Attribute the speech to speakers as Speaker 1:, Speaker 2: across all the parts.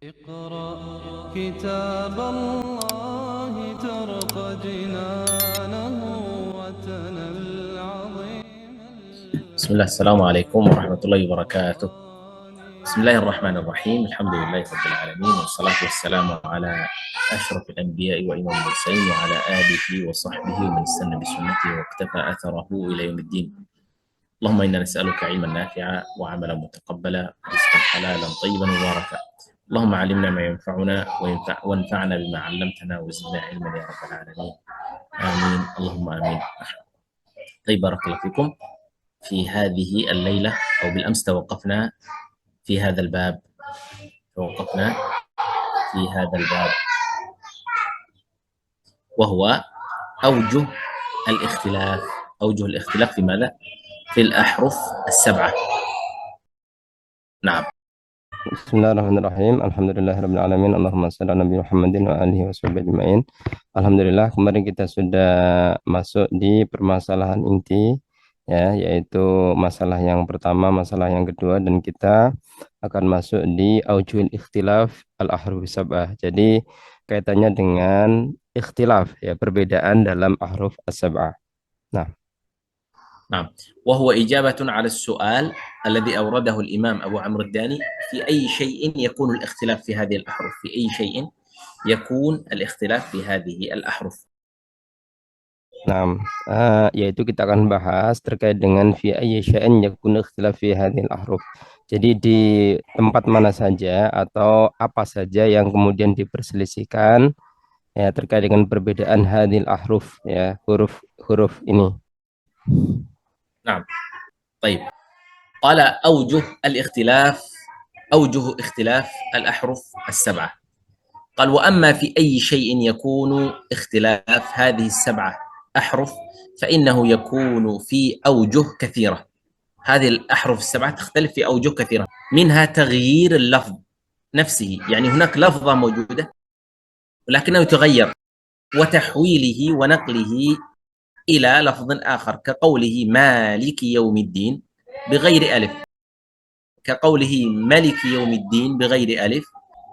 Speaker 1: اقرأ كتاب الله ترق جنانه وتنل عظيم.
Speaker 2: بسم الله، السلام عليكم ورحمة الله وبركاته. بسم الله الرحمن الرحيم. الحمد لله رب العالمين، والصلاة والسلام على أشرف الأنبياء وإمام المرسلين وعلى آله وصحبه ومن استنى بسنته واقتفى أثره إلى يوم الدين. اللهم إنا نسألك علما نافعا وعملا متقبلا ورزقا حلالا طيبا مباركا. اللهم علمنا ما ينفعنا وانفعنا بما علمتنا وزدنا علما يا رب العالمين. آمين اللهم آمين. طيب، بارك الله فيكم. في هذه الليلة أو بالأمس توقفنا في هذا الباب وهو أوجه الاختلاف في ماذا؟ في الأحرف السبعة. نعم.
Speaker 3: Bismillahirrahmanirrahim. Alhamdulillahirabbil alamin. Allahumma shalli ala Nabi Muhammadin wa alihi washabbihi ajmain. Alhamdulillah, kemarin kita sudah masuk di permasalahan inti ya, yaitu masalah yang pertama, masalah yang kedua, dan kita akan masuk di aujuhul ikhtilaf al-ahruf sab'ah. Jadi kaitannya dengan ikhtilaf ya, perbedaan dalam ahruf as-sab'ah.
Speaker 2: نعم، وهو إجابة على السؤال الذي أورده الإمام أبو عمرو الداني: في أي شيء يكون الاختلاف في هذه الأحرف؟ في أي شيء يكون الاختلاف في هذه الأحرف؟
Speaker 3: Nah, yaitu kita akan bahas terkait dengan fi ayyi syai'in yakunu ikhtilaf fi hadhil ahruf. Jadi di tempat mana saja atau apa saja yang kemudian diperselisihkan ya terkait dengan perbedaan hadhil ahruf ya, huruf ini.
Speaker 2: نعم. طيب، قال أوجه اختلاف الأحرف السبعة. قال: وأما في أي شيء يكون اختلاف هذه السبعة أحرف فإنه يكون في أوجه كثيرة. هذه الأحرف السبعة تختلف في أوجه كثيرة، منها تغيير اللفظ نفسه، يعني هناك لفظة موجودة ولكنه يتغير، وتحويله ونقله إلى لفظ آخر، كقوله مالك يوم الدين بغير ألف، كقوله ملك يوم الدين بغير ألف،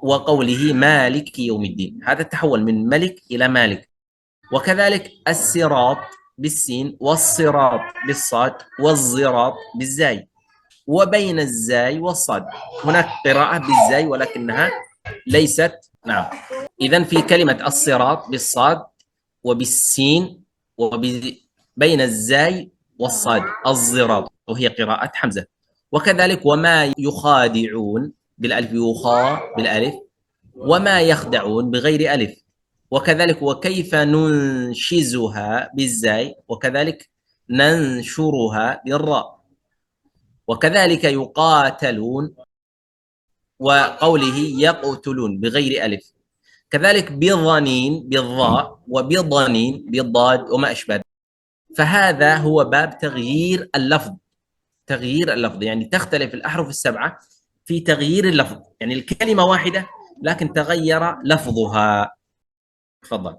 Speaker 2: وقوله مالك يوم الدين. هذا تحول من ملك إلى مالك. وكذلك الصراط بالسين، والصراط بالصاد، والزراط بالزاي، وبين الزاي والصاد هناك قراءة بالزاي ولكنها ليست. نعم. إذن في كلمة الصراط بالصاد وبالسين وبين الزاي والصاد الزراط، وهي قراءة حمزة. وكذلك وما يخادعون بالألف، يخا بالألف، وما يخدعون بغير ألف. وكذلك وكيف ننشزها بالزاي، وكذلك ننشرها بالراء. وكذلك يقاتلون وقوله يقتلون بغير ألف. كذلك بضنين بالضاء، وبضنين بالضاد، وما أشبه. فهذا هو باب تغيير اللفظ. يعني تختلف الأحرف السبعة في تغيير اللفظ، يعني الكلمة واحدة لكن تغير لفظها. تفضل.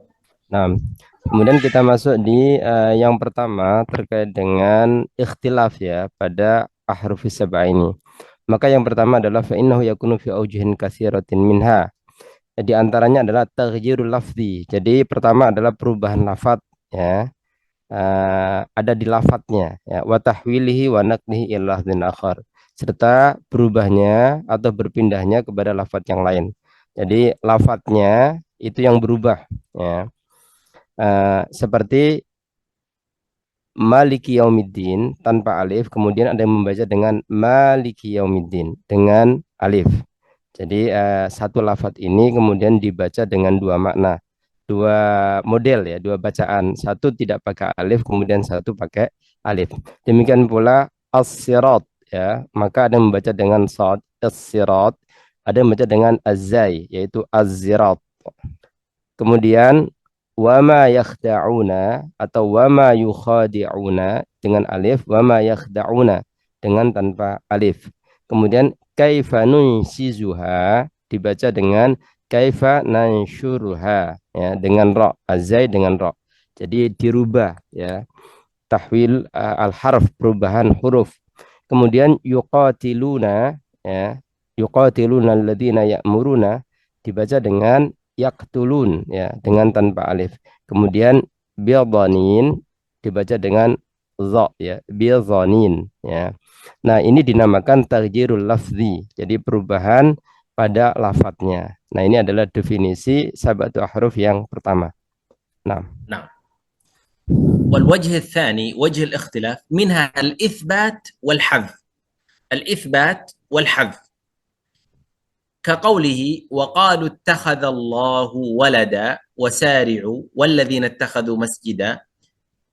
Speaker 3: Nah, kemudian kita masuk di yang pertama terkait dengan ikhtilaf ya pada ahruf sab'ah ini. Maka yang pertama adalah fa innahu yakunu fi aujuhin katsiratin minha. Di antaranya adalah taghyirul lafzi. Jadi pertama adalah perubahan lafaz ya. Ada di lafadznya ya, wa tahwilihi wa naqlihi ila lafdzin akhar, serta berubahnya atau berpindahnya kepada lafaz yang lain. Jadi lafadznya itu yang berubah ya. Seperti Maliki Yaumiddin tanpa alif, kemudian ada yang membaca dengan Maliki Yaumiddin dengan alif. Jadi satu lafadz ini kemudian dibaca dengan dua makna, dua model ya, dua bacaan. Satu tidak pakai alif, kemudian satu pakai alif. Demikian pula as-sirat ya, maka ada yang membaca dengan shad as-sirat, ada yang membaca dengan az-zai yaitu az-zirat. Kemudian wama yakhda'una atau wama yukhadi'una dengan alif, wama yakhda'una dengan tanpa alif. Kemudian kaifa nunsizuha dibaca dengan kaifa nanshuruha ya, dengan ra, azai dengan ra. Jadi dirubah ya, tahwil al-harf, perubahan huruf. Kemudian yuqatiluna ya, yuqatiluna alladziina ya'muruna dibaca dengan yaqtulun ya, dengan tanpa alif. Kemudian bidhanin dibaca dengan dha ya, bidhanin ya. Nah, ini dinamakan taghyirul lafzi. Jadi perubahan pada lafadznya. Nah, ini adalah definisi sab'atu ahruf yang pertama. Nah,
Speaker 2: نعم. والوجه الثاني وجه الاختلاف منها الإثبات والحذف. الإثبات والحذف كقوله وقالوا اتخذ الله ولدا وسارعوا والذين اتخذوا مسجدا،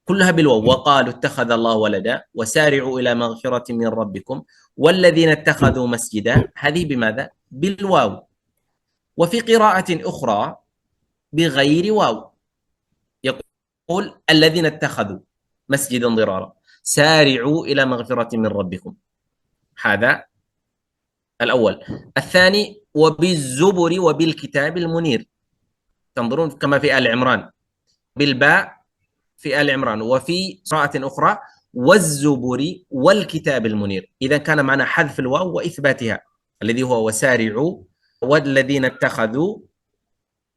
Speaker 2: كلها بالواو. وقالوا اتخذ الله ولدا وسارعوا إلى مغفرة من ربكم والذين اتخذوا مسجدا، هذه بماذا؟ بالواو. وفي قراءة أخرى بغير واو، يقول الذين اتخذوا مسجدا ضرارا سارعوا إلى مغفرة من ربكم. هذا الأول. الثاني وبالزبر وبالكتاب المنير، تنظرون كما في آل عمران بالباء في آل عمران، وفي قراءة أخرى والزبر والكتاب المنير. إذا كان معنا حذف الواو وإثباتها الذي هو وسارعوا والذين اتخذوا،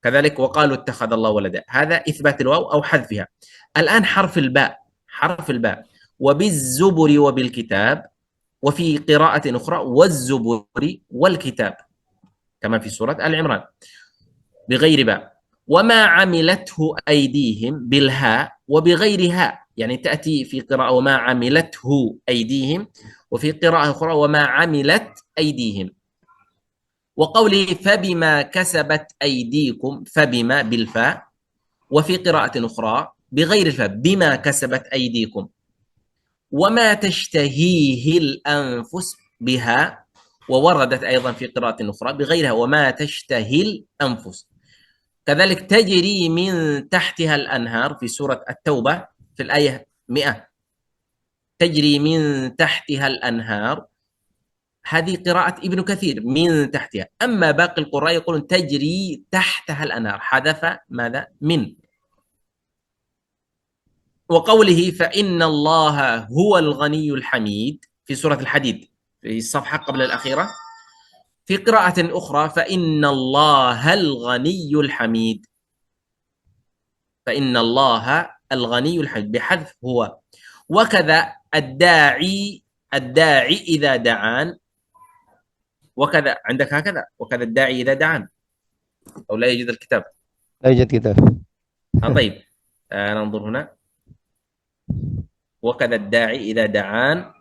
Speaker 2: كذلك وقالوا اتخذ الله ولدا، هذا إثبات الواو أو حذفها. الآن حرف الباء، حرف الباء وبالزبر وبالكتاب، وفي قراءة أخرى والزبر والكتاب كما في سورة آل عمران بغير باء. وما عملته أيديهم بالهاء وبغير هاء، يعني تأتي في قراءة وما عملته أيديهم، وفي قراءة أخرى وما عملت أيديهم. وقوله فبما كسبت أيديكم، فبما بالفاء، وفي قراءة أخرى بغير الفاء بما كسبت أيديكم. وما تشتهيه الأنفس بها، ووردت أيضا في قراءة أخرى بغيرها وما تشتهي الأنفس. كذلك تجري من تحتها الأنهار في سورة التوبة في الآية 100، تجري من تحتها الأنهار، هذه قراءة ابن كثير من تحتها. أما باقي القراء يقولون تجري تحتها الأنهار، حذف ماذا؟ من. وقوله فإن الله هو الغني الحميد في سورة الحديد في الصفحة قبل الأخيرة، في قراءة أخرى فإن الله الغني الحميد، فإن الله الغني الحميد بحذف هو. وكذا الداعي، الداعي إذا دعان، وكذا عندك هكذا وكذا الداعي إذا دعان، أو لا يوجد الكتاب؟
Speaker 3: لا يوجد كتاب.
Speaker 2: طيب ننظر هنا. وكذا الداعي إذا دعان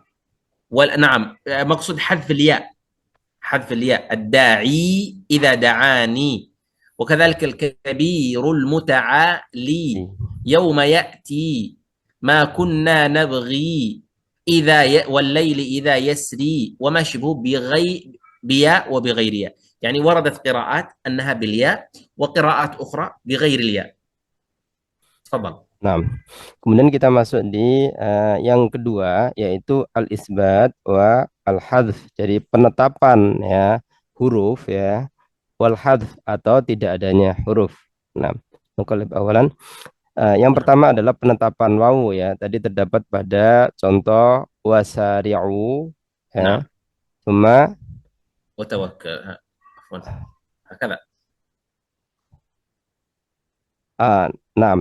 Speaker 2: نعم، مقصود حذف الياء، حذف الياء، الداعي إذا دعاني. وكذلك الكبير المتعالي يوم يأتي ما كنا نبغي إذا والليل إذا يسري، وما شبه بياء وبغير ياء. يعني وردت قراءات أنها بالياء وقراءات أخرى بغير الياء. تفضل.
Speaker 3: Nah, kemudian kita masuk di yang kedua, yaitu al-isbat wa al-hadf. Jadi penetapan ya huruf ya, wal hadf atau tidak adanya huruf. Nah, muqallib awalan. Yang pertama adalah penetapan wawu ya. Tadi terdapat pada contoh wasari'u ya. Thumma
Speaker 2: وتوكل، عفوا هكذا.
Speaker 3: nah.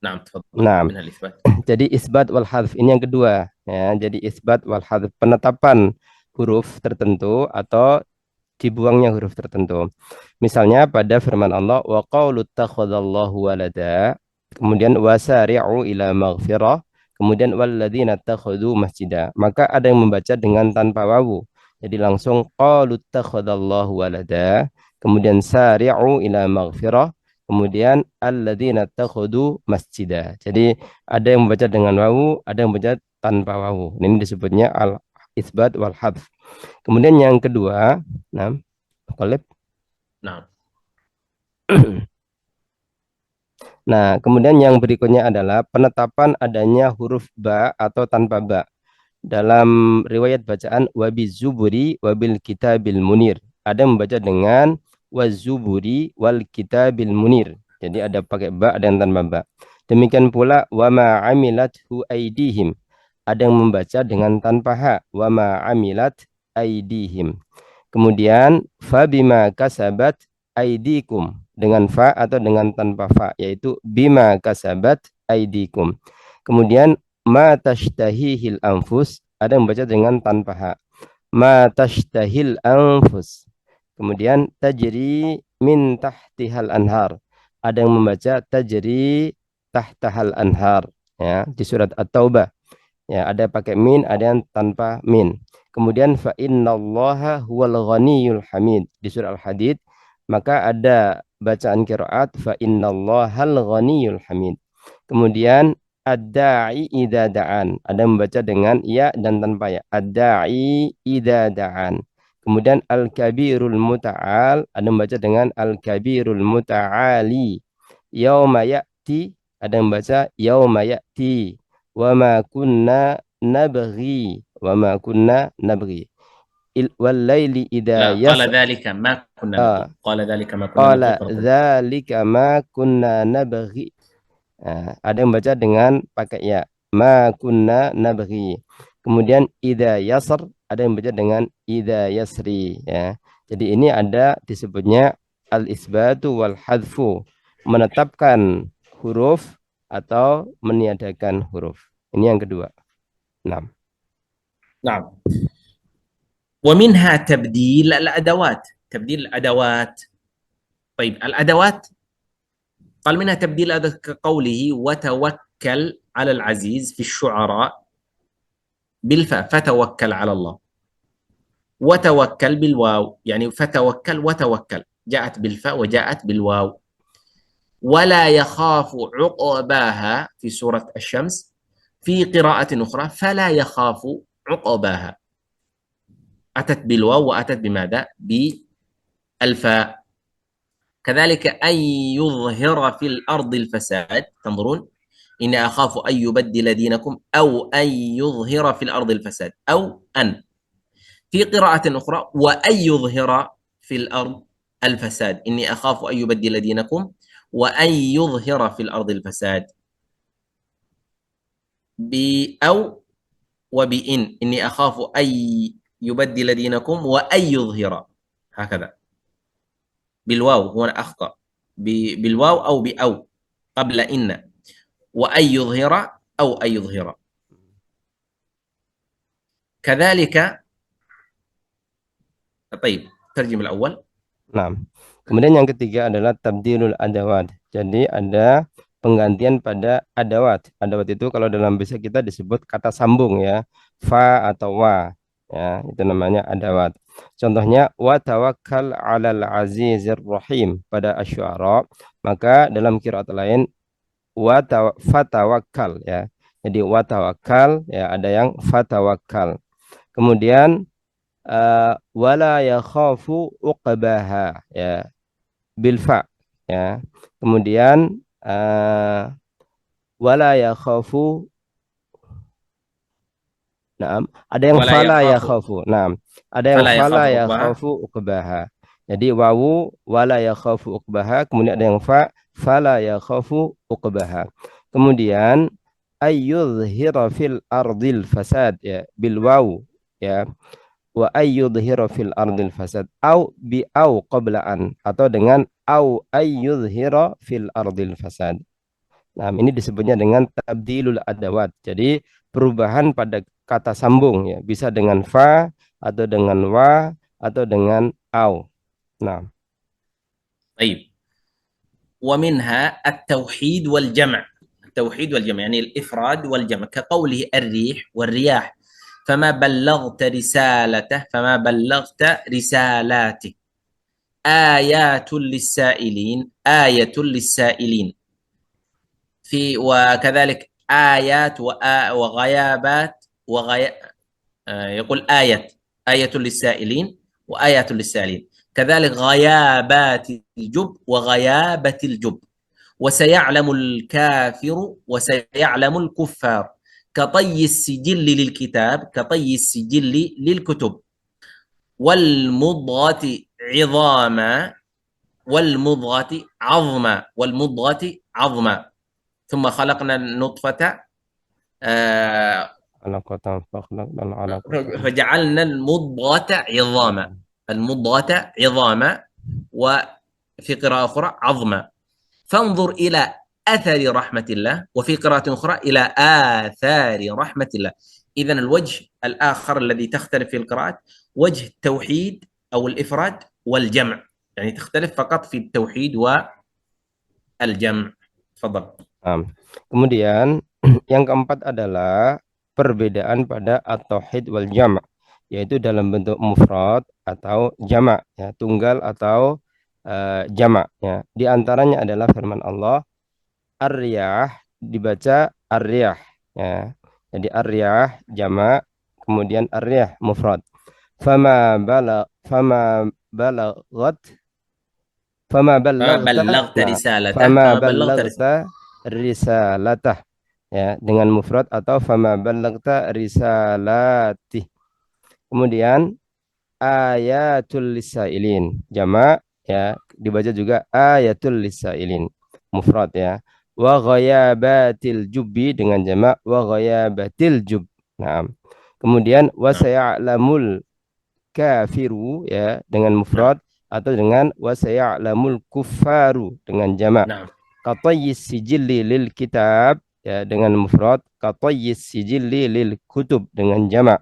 Speaker 2: Nah, tafadhal.
Speaker 3: Nah,
Speaker 2: Min al-itsbat.
Speaker 3: jadi isbat wal hadf ini yang kedua ya. Jadi isbat wal hadf, penetapan huruf tertentu atau dibuangnya huruf tertentu. Misalnya pada firman Allah wa qalu takhadallahu walada, kemudian wasari'u ila maghfirah, kemudian walladzina takhadu masjida. Maka ada yang membaca dengan tanpa wawu. Jadi langsung qalu takhadallahu walada, kemudian sari'u ila maghfirah, kemudian alladzina takhadu masjida. Jadi ada yang membaca dengan wawu, ada yang membaca tanpa wawu. Ini disebutnya al-isbat wal hadf. Kemudian yang kedua, nah, qalib.
Speaker 2: Nah.
Speaker 3: Nah, kemudian yang berikutnya adalah penetapan adanya huruf ba atau tanpa ba. Dalam riwayat bacaan wabizuburi wabil kitabil munir. Ada yang membaca dengan wazuburi wal kitabil munir. Jadi ada pakai ba, ada yang tanpa ba. Demikian pula wama amilathu aidihim. ada yang membaca dengan tanpa ha, wa ma amilat aidihim. Kemudian fa bima kasabat aidikum dengan fa atau dengan tanpa fa, yaitu bima kasabat aidikum. Kemudian ma tashtahihil anfus, ada yang membaca dengan tanpa ha, ma tashtahil anfus. Kemudian tajri min tahtihal anhar, ada yang membaca tajri tahtahal anhar, ya, di surat At-Taubah. Ya, ada pakai min, ada yang tanpa min. Kemudian fa innallaha huwal ghaniyul hamid di surah Al-Hadid, maka ada bacaan qiraat fa innallahal ghaniyul hamid. Kemudian ad-da'i idza da'an, ada membaca dengan ya dan tanpa ya. Ad-da'i idza da'an. Kemudian al-kabirul muta'al, ada membaca dengan al-kabirul muta'ali. Yauma ya'ti, ada membaca yauma ya'ti. Wa ma kunna nabghi wal laili idza
Speaker 2: لا قال
Speaker 3: yas
Speaker 2: ذلك ما كنا نبغي، قال ذلك ما كنا
Speaker 3: qala
Speaker 2: نبغي قرأت.
Speaker 3: dzalika ma kunna nabghi. Ada yang baca dengan pakai ya, ma kunna nabghi. Kemudian idza yasr, ada yang baca dengan idza yasri, ya. Jadi ini ada disebutnya al isbatu wal hadfu, menetapkan huruf atau meniadakan huruf. Ini yang kedua. Nah,
Speaker 2: نعم. ومنها تبديل الأدوات، تبديل الأدوات. طيب الأدوات قال منها تبديل الأدوات كقوله وتوكل على العزيز في الشعراء بالفاء فتوكل على الله، وتوكل بالواو يعني فتوكل وتوكل جاءت بالفاء وجاءت بالواو. ولا يخاف عقباها في سورة الشمس، في قراءة أخرى فلا يخاف عقباها، أتت بالواو وأتت بماذا؟ بالفاء. كذلك أن يظهر في الأرض الفساد، تنظرون إني أخاف أن يبدل دينكم أو أن يظهر في الأرض الفساد، أو أن. في قراءة أخرى وأن يظهر في الأرض الفساد، إني أخاف أن يبدل دينكم وأن يظهر في الأرض الفساد. بأو وبإن، إني أخاف أن يبدل دينكم وأن يظهر، هكذا. بالواو هو أخطأ، بالواو أو بأو قبل إن، وأن يظهر أو أن يظهر. كذلك. طيب ترجم الأول.
Speaker 3: nah. Kemudian yang ketiga adalah tabdilul adawat. Jadi ada penggantian pada adawat. Adawat itu kalau dalam bahasa kita disebut kata sambung, ya. Fa atau wa. Ya, itu namanya adawat. Contohnya wa tawakkal 'alal azizir rahim pada asy-syu'ara, maka dalam qiraat lain fatawakkal, ya. Jadi wa tawakkal, ya, ada yang fatawakkal. Kemudian wala yakhafu uqbaha, ya, bil fa, ya. Kemudian wala yakhafu, naam, ada yang
Speaker 2: ولا
Speaker 3: fala
Speaker 2: يخاف
Speaker 3: yakhafu. Naam, ada yang
Speaker 2: فلا يخاف
Speaker 3: fala
Speaker 2: عقباها.
Speaker 3: yakhafu uqbaha. Jadi wawu wala yakhafu uqbaha, kemudian ada yang fa fala yakhafu uqbaha. Kemudian ayyudhhira fil ardil fasad, ya, bil wawu, ya, wa ayyudhhira fil ardil fasad au bi au qablaan, atau dengan au ayyudhhira fil ardil fasad. Nah, ini disebutnya dengan tabdilul adawat. Jadi perubahan pada kata sambung, ya, bisa dengan fa atau dengan wa atau dengan au. Nah,
Speaker 2: طيب ومنها التوحيد والجمع، التوحيد والجمع يعني الإفراد والجمع كقوله الريح والرياح، فما بلغت رسالته فما بلغت رسالاته. آيات للسائلين، آية للسائلين. وكذلك آيات وغيابات يقول آية للسائلين وآيات للسائلين. كذلك غيابات الجب وغيابة الجب. وسيعلم الكافر وسيعلم الكفار، كطي السجل للكتاب كطي السجل للكتب. والمضغة عظاما والمضغة عظما والمضغة عظما. ثم خلقنا النطفة
Speaker 3: علقة فخلقنا العلقة.
Speaker 2: فجعلنا المضغة عظاما، المضغة عظاما، وفي قراءة أخرى عظما. فانظر إلى أثر رحمة الله، وفي قراءة أخرى إلى آثار رحمة الله. إذن الوجه الآخر الذي تختلف في القراءات وجه التوحيد أو الإفراد والجمع، يعني تختلف فقط في التوحيد والجمع. تفضل.
Speaker 3: Kemudian yang keempat adalah perbedaan pada at-tauhid wal jama', yaitu dalam bentuk mufrad atau jama', ya, tunggal atau jama', ya. Di antaranya adalah firman Allah ar-riyah dibaca ar-riyah, ya. Jadi ar-riyah jama', kemudian ar-riyah mufrad. Fama balagat fama
Speaker 2: بلغت
Speaker 3: nah,
Speaker 2: رسالته،
Speaker 3: fama
Speaker 2: فما بلغت رسالته.
Speaker 3: ballagta risalatah, ya, dengan mufrad, atau fama ballagta risalati. Kemudian ayatul lisailin jama', ya, dibaca juga ayatul lisailin mufrad, ya. Wa ghayabatil jubbi dengan jama', wa ghayabatil jub. Nah, kemudian wa saya'lamul kafiru, ya, dengan mufrad, atau dengan wa saya'lamul kuffaru dengan jama'. Qatayyis sijilli lil kitab, ya, dengan mufrad, qatayyis sijilli lil kutub dengan jama'.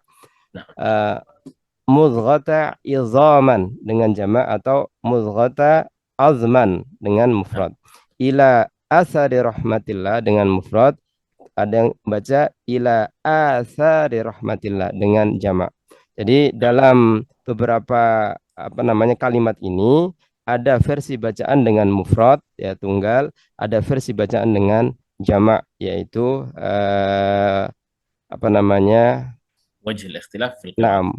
Speaker 3: Mudghata izaman dengan jama', atau mudghata azman dengan mufrad. Ila asari rahmatillah dengan mufrad, ada yang baca ila asari rahmatillah dengan jama'. Jadi dalam beberapa kalimat ini ada versi bacaan dengan mufrad, ya, tunggal, ada versi bacaan dengan jama', yaitu
Speaker 2: وجه الاختلاف في القراءة.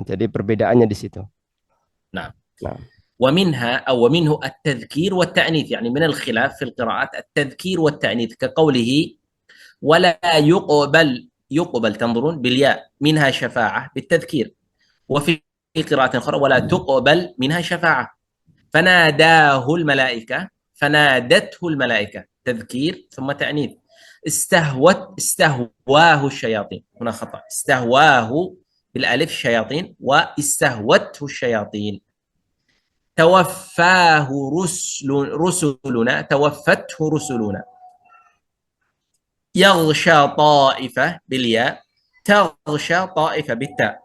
Speaker 3: jadi perbedaannya di situ.
Speaker 2: نعم. ومنه التذكير والتأنيث، يعني من الخلاف في القراءات التذكير والتأنيث، كقوله ولا يقبل تنظرون بالياء منها شفاعة بالتذكير، وفي قراءة أخرى ولا تقبل منها شفاعة. فنادته الملائكة تذكير ثم تأنيث. استهواه الشياطين، هنا خطأ، استهواه بالألف الشياطين، واستهوته الشياطين. توفاه رسلنا، توفته رسلنا. يغشى طائفة بالياء، تغشى طائفة بالتاء.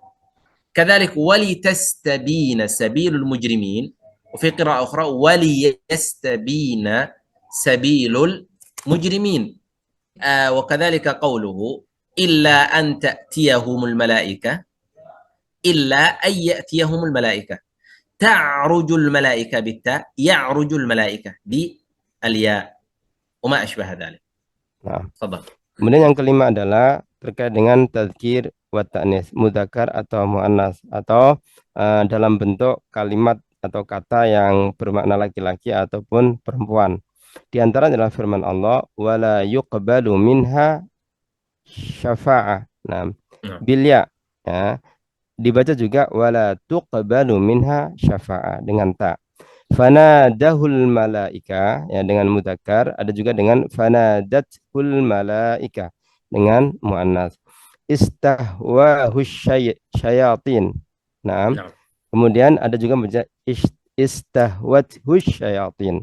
Speaker 2: كذلك ولتستبين سبيل المجرمين، وفي قراءة أخرى وليستبين سبيل المجرمين. وكذلك قوله إلا أن تأتيهم الملائكة، إلا أن يأتيهم الملائكة. تعرج الملائكة بالتاء، يعرج الملائكة بالياء، وما أشبه ذلك. تفضل.
Speaker 3: Kemudian yang kelima adalah terkait dengan tadzkir wa ta'nis, mudzakkar atau muannas, atau dalam bentuk kalimat atau kata yang bermakna laki-laki ataupun perempuan. Di antara adalah firman Allah wala yuqbalu minha syafa'ah. Nah, bilya, ya, dibaca juga wala tuqbalu minha syafa'ah dengan ta. Fanadahul malaika, ya, dengan mudzakkar, ada juga dengan fanadatul malaika dengan muannas. Istahwahus syayatin. Nah, kemudian ada juga baca istahwathus syayatin,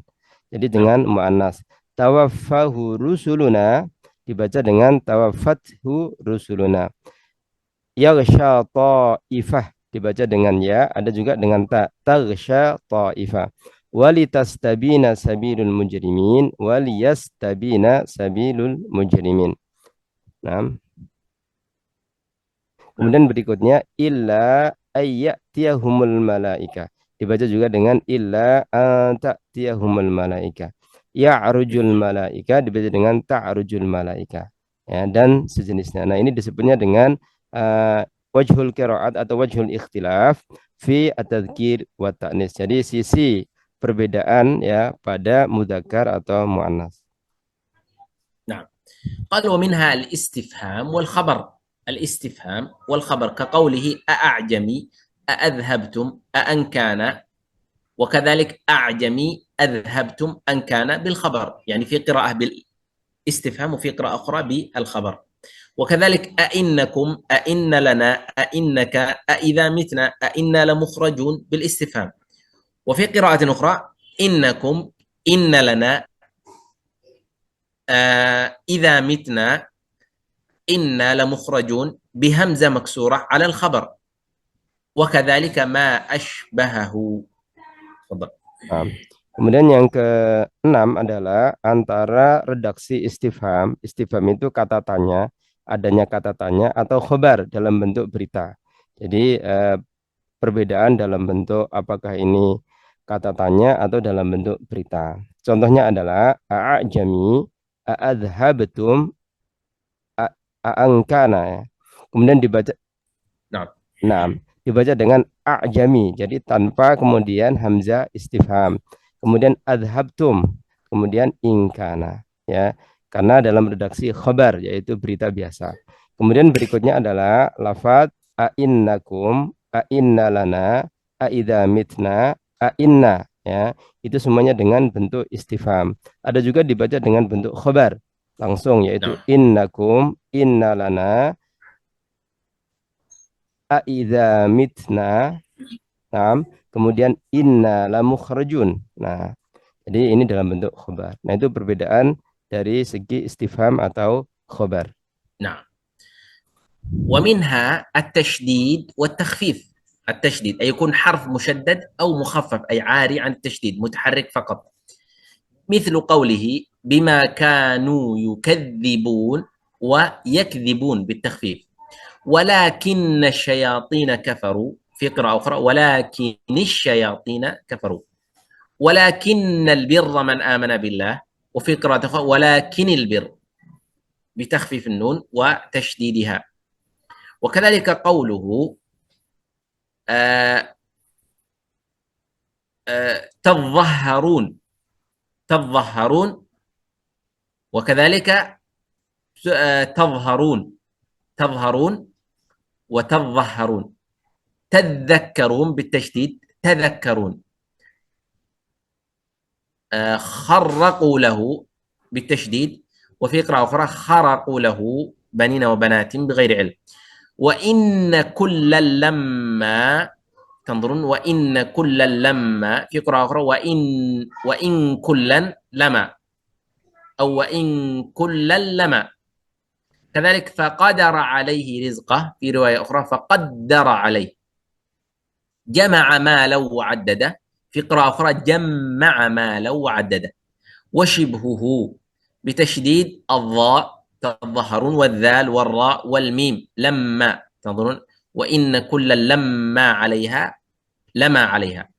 Speaker 3: jadi dengan muannas. Tawaffahu rusuluna dibaca dengan tawaffathu rusuluna. Yaghsha ta'ifah dibaca dengan ya, ada juga dengan ta, taghsha ta'ifah. Walitastabina sabilul mujrimin, waliyastabina sabilul mujrimin. Nah, kemudian berikutnya illa ayyatiyahumul malaika, dibaca juga dengan illa ta'tiyahumul malaika. Ya'rujul malaika dibaca dengan ta'rujul malaika, ya, dan sejenisnya. Nah, ini disebutnya dengan wajhul qiraat atau wajhul ikhtilaf fi at-tadzkir wa ta'nis. Jadi sisi perbedaan, ya, pada mudzakkar atau muannas.
Speaker 2: Nah, قال ومنها الاستفهام والخبر. الاستفهام والخبر كقوله أأعجمي أأذهبتم أأن كان، وكذلك أعجمي أذهبتم أن كان بالخبر، يعني في قراءة بالاستفهام وفي قراءة أخرى بالخبر. وكذلك أئنكم، أئن لنا، أئنك، أئذا متنا، أئنا لمخرجون بالاستفهام. وفي قراءة أخرى إنكم، إن لنا، إذا متنا، إنا لمخرجون بهمزة مكسورة على الخبر، وكذلك ما أشبهه. تفضل.
Speaker 3: Nah, kemudian yang keenam adalah antara redaksi istifham. Istifham itu kata tanya, adanya kata tanya atau khobar dalam bentuk berita. Jadi perbedaan dalam bentuk apakah ini kata tanya atau dalam bentuk berita. Contohnya adalah a'ajami, a'adhabatum, a'angkana. Ya. Kemudian dibaca, nah, dibaca dengan a'jami, jadi tanpa kemudian hamzah istifham. Kemudian adhabtum, kemudian ingkana, ya, karena dalam redaksi khabar yaitu berita biasa. Kemudian berikutnya adalah lafadz a'innakum, a'inna lana, a'idza mitna, a'inna, ya. Itu semuanya dengan bentuk istifham. Ada juga dibaca dengan bentuk khabar langsung yaitu innakum, inna lana, a'idza mitna, nah, kemudian inna lamukhrajun. Nah, jadi ini dalam bentuk khobar. Nah, itu perbedaan dari segi istifham atau khobar.
Speaker 2: Nah, ومنها التشديد والتخفيف. التشديد أي يكون حرف مشدد أو مخفف أي عاري عن التشديد، متحرك فقط، مثل قوله بما كانوا يكذبون ويكذبون بالتخفيف. ولكن الشياطين كفروا، في قراءة أخرى ولكن الشياطين كفروا. ولكن البر من آمن بالله، وفي قراءة أخرى ولكن البر بتخفيف النون وتشديدها. وكذلك قوله تظهرون، تظهرون، وكذلك تظهرون، تظهرون وتظهرون. تذكرون بالتشديد، تذكرون. خرقوا له بالتشديد، وفي قراءة أخرى خرقوا له بنين وبنات بغير علم. وإن كلا لما، تنظرون، وإن كلا لما، في قراءة أخرى وإن كلا لما، أو وإن كلا لما. كذلك فقدر عليه رزقه، في رواية أخرى فقدر عليه. جمع مالا وعدده، في قراءة أخرى جمع مالا وعدده. وشبهه بتشديد الضاء، تظهرون، والذال والراء والميم لما، تنظرون، وإن كلا لما عليها، لما عليها.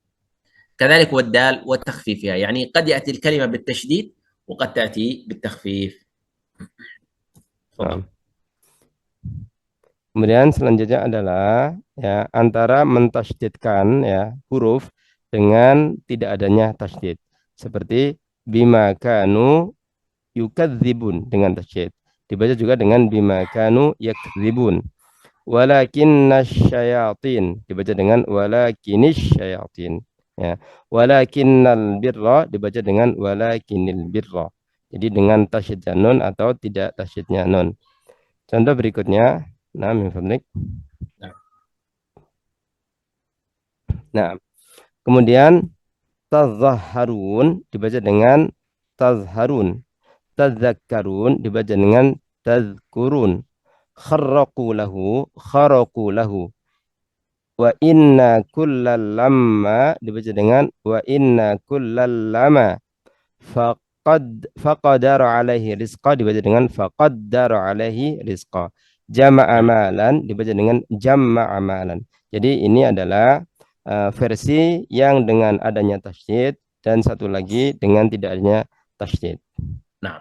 Speaker 2: كذلك والدال وتخفيفها، يعني قد يأتي الكلمة بالتشديد وقد تأتي بالتخفيف.
Speaker 3: Nah. Kemudian selanjutnya adalah ya antara mentasydidkan ya huruf dengan tidak adanya tasydid. Seperti bima kanu yukadzibun dengan tasydid. Dibaca juga dengan bima kanu yakdzibun. Walakinnasyayatin dibaca dengan walakinisyayatin. Ya. Walakinnal birra dibaca dengan walakinil birra. Jadi dengan tasydidnya nun atau tidak tasydidnya nun. Contoh berikutnya. Nah, min fadlik. Nah, kemudian tazahharun dibaca dengan tazharun. Tadzakkarun dibaca dengan tazkurun. Kharraqu lahu, kharaqu lahu. Wa inna kullal lamma dibaca dengan wa inna kullal lama. Faqadara alaihi rizqa dibaca dengan faqaddara alaihi rizqa. Jama'a amalan dibaca dengan jama'a amalan. Jadi ini adalah versi yang dengan adanya tasydid dan satu lagi dengan tidak adanya tasydid.
Speaker 2: Nah,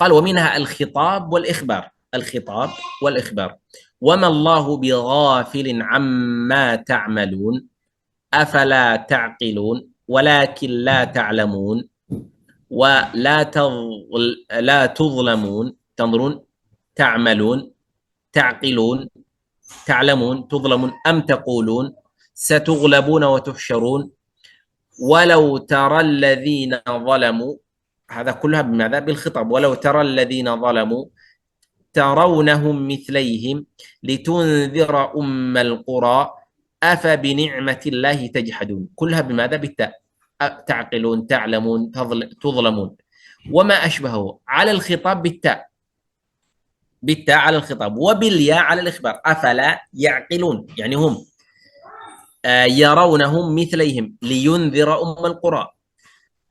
Speaker 2: قال ومنها الخطاب والإخبار. الخطاب والإخبار. وما الله بغافل عما تعملون أفلا تعقلون ولكن لا تعلمون لا تظلمون. تنظرون، تعملون، تعقلون، تعلمون، تظلمون، أم تقولون ستغلبون وتحشرون. ولو ترى الذين ظلموا، هذا كلها بماذا؟ بالخطاب. ولو ترى الذين ظلموا ترونهم مثليهم لتنذر أم القرى أفبنعمة الله تجحدون كلها بماذا؟ بالتاء تعقلون تعلمون تظلمون وما أشبهه على الخطاب بالتاء على الخطاب وبالياء على الإخبار أفلا يعقلون يعني هم يرونهم مثليهم لينذر أم القرى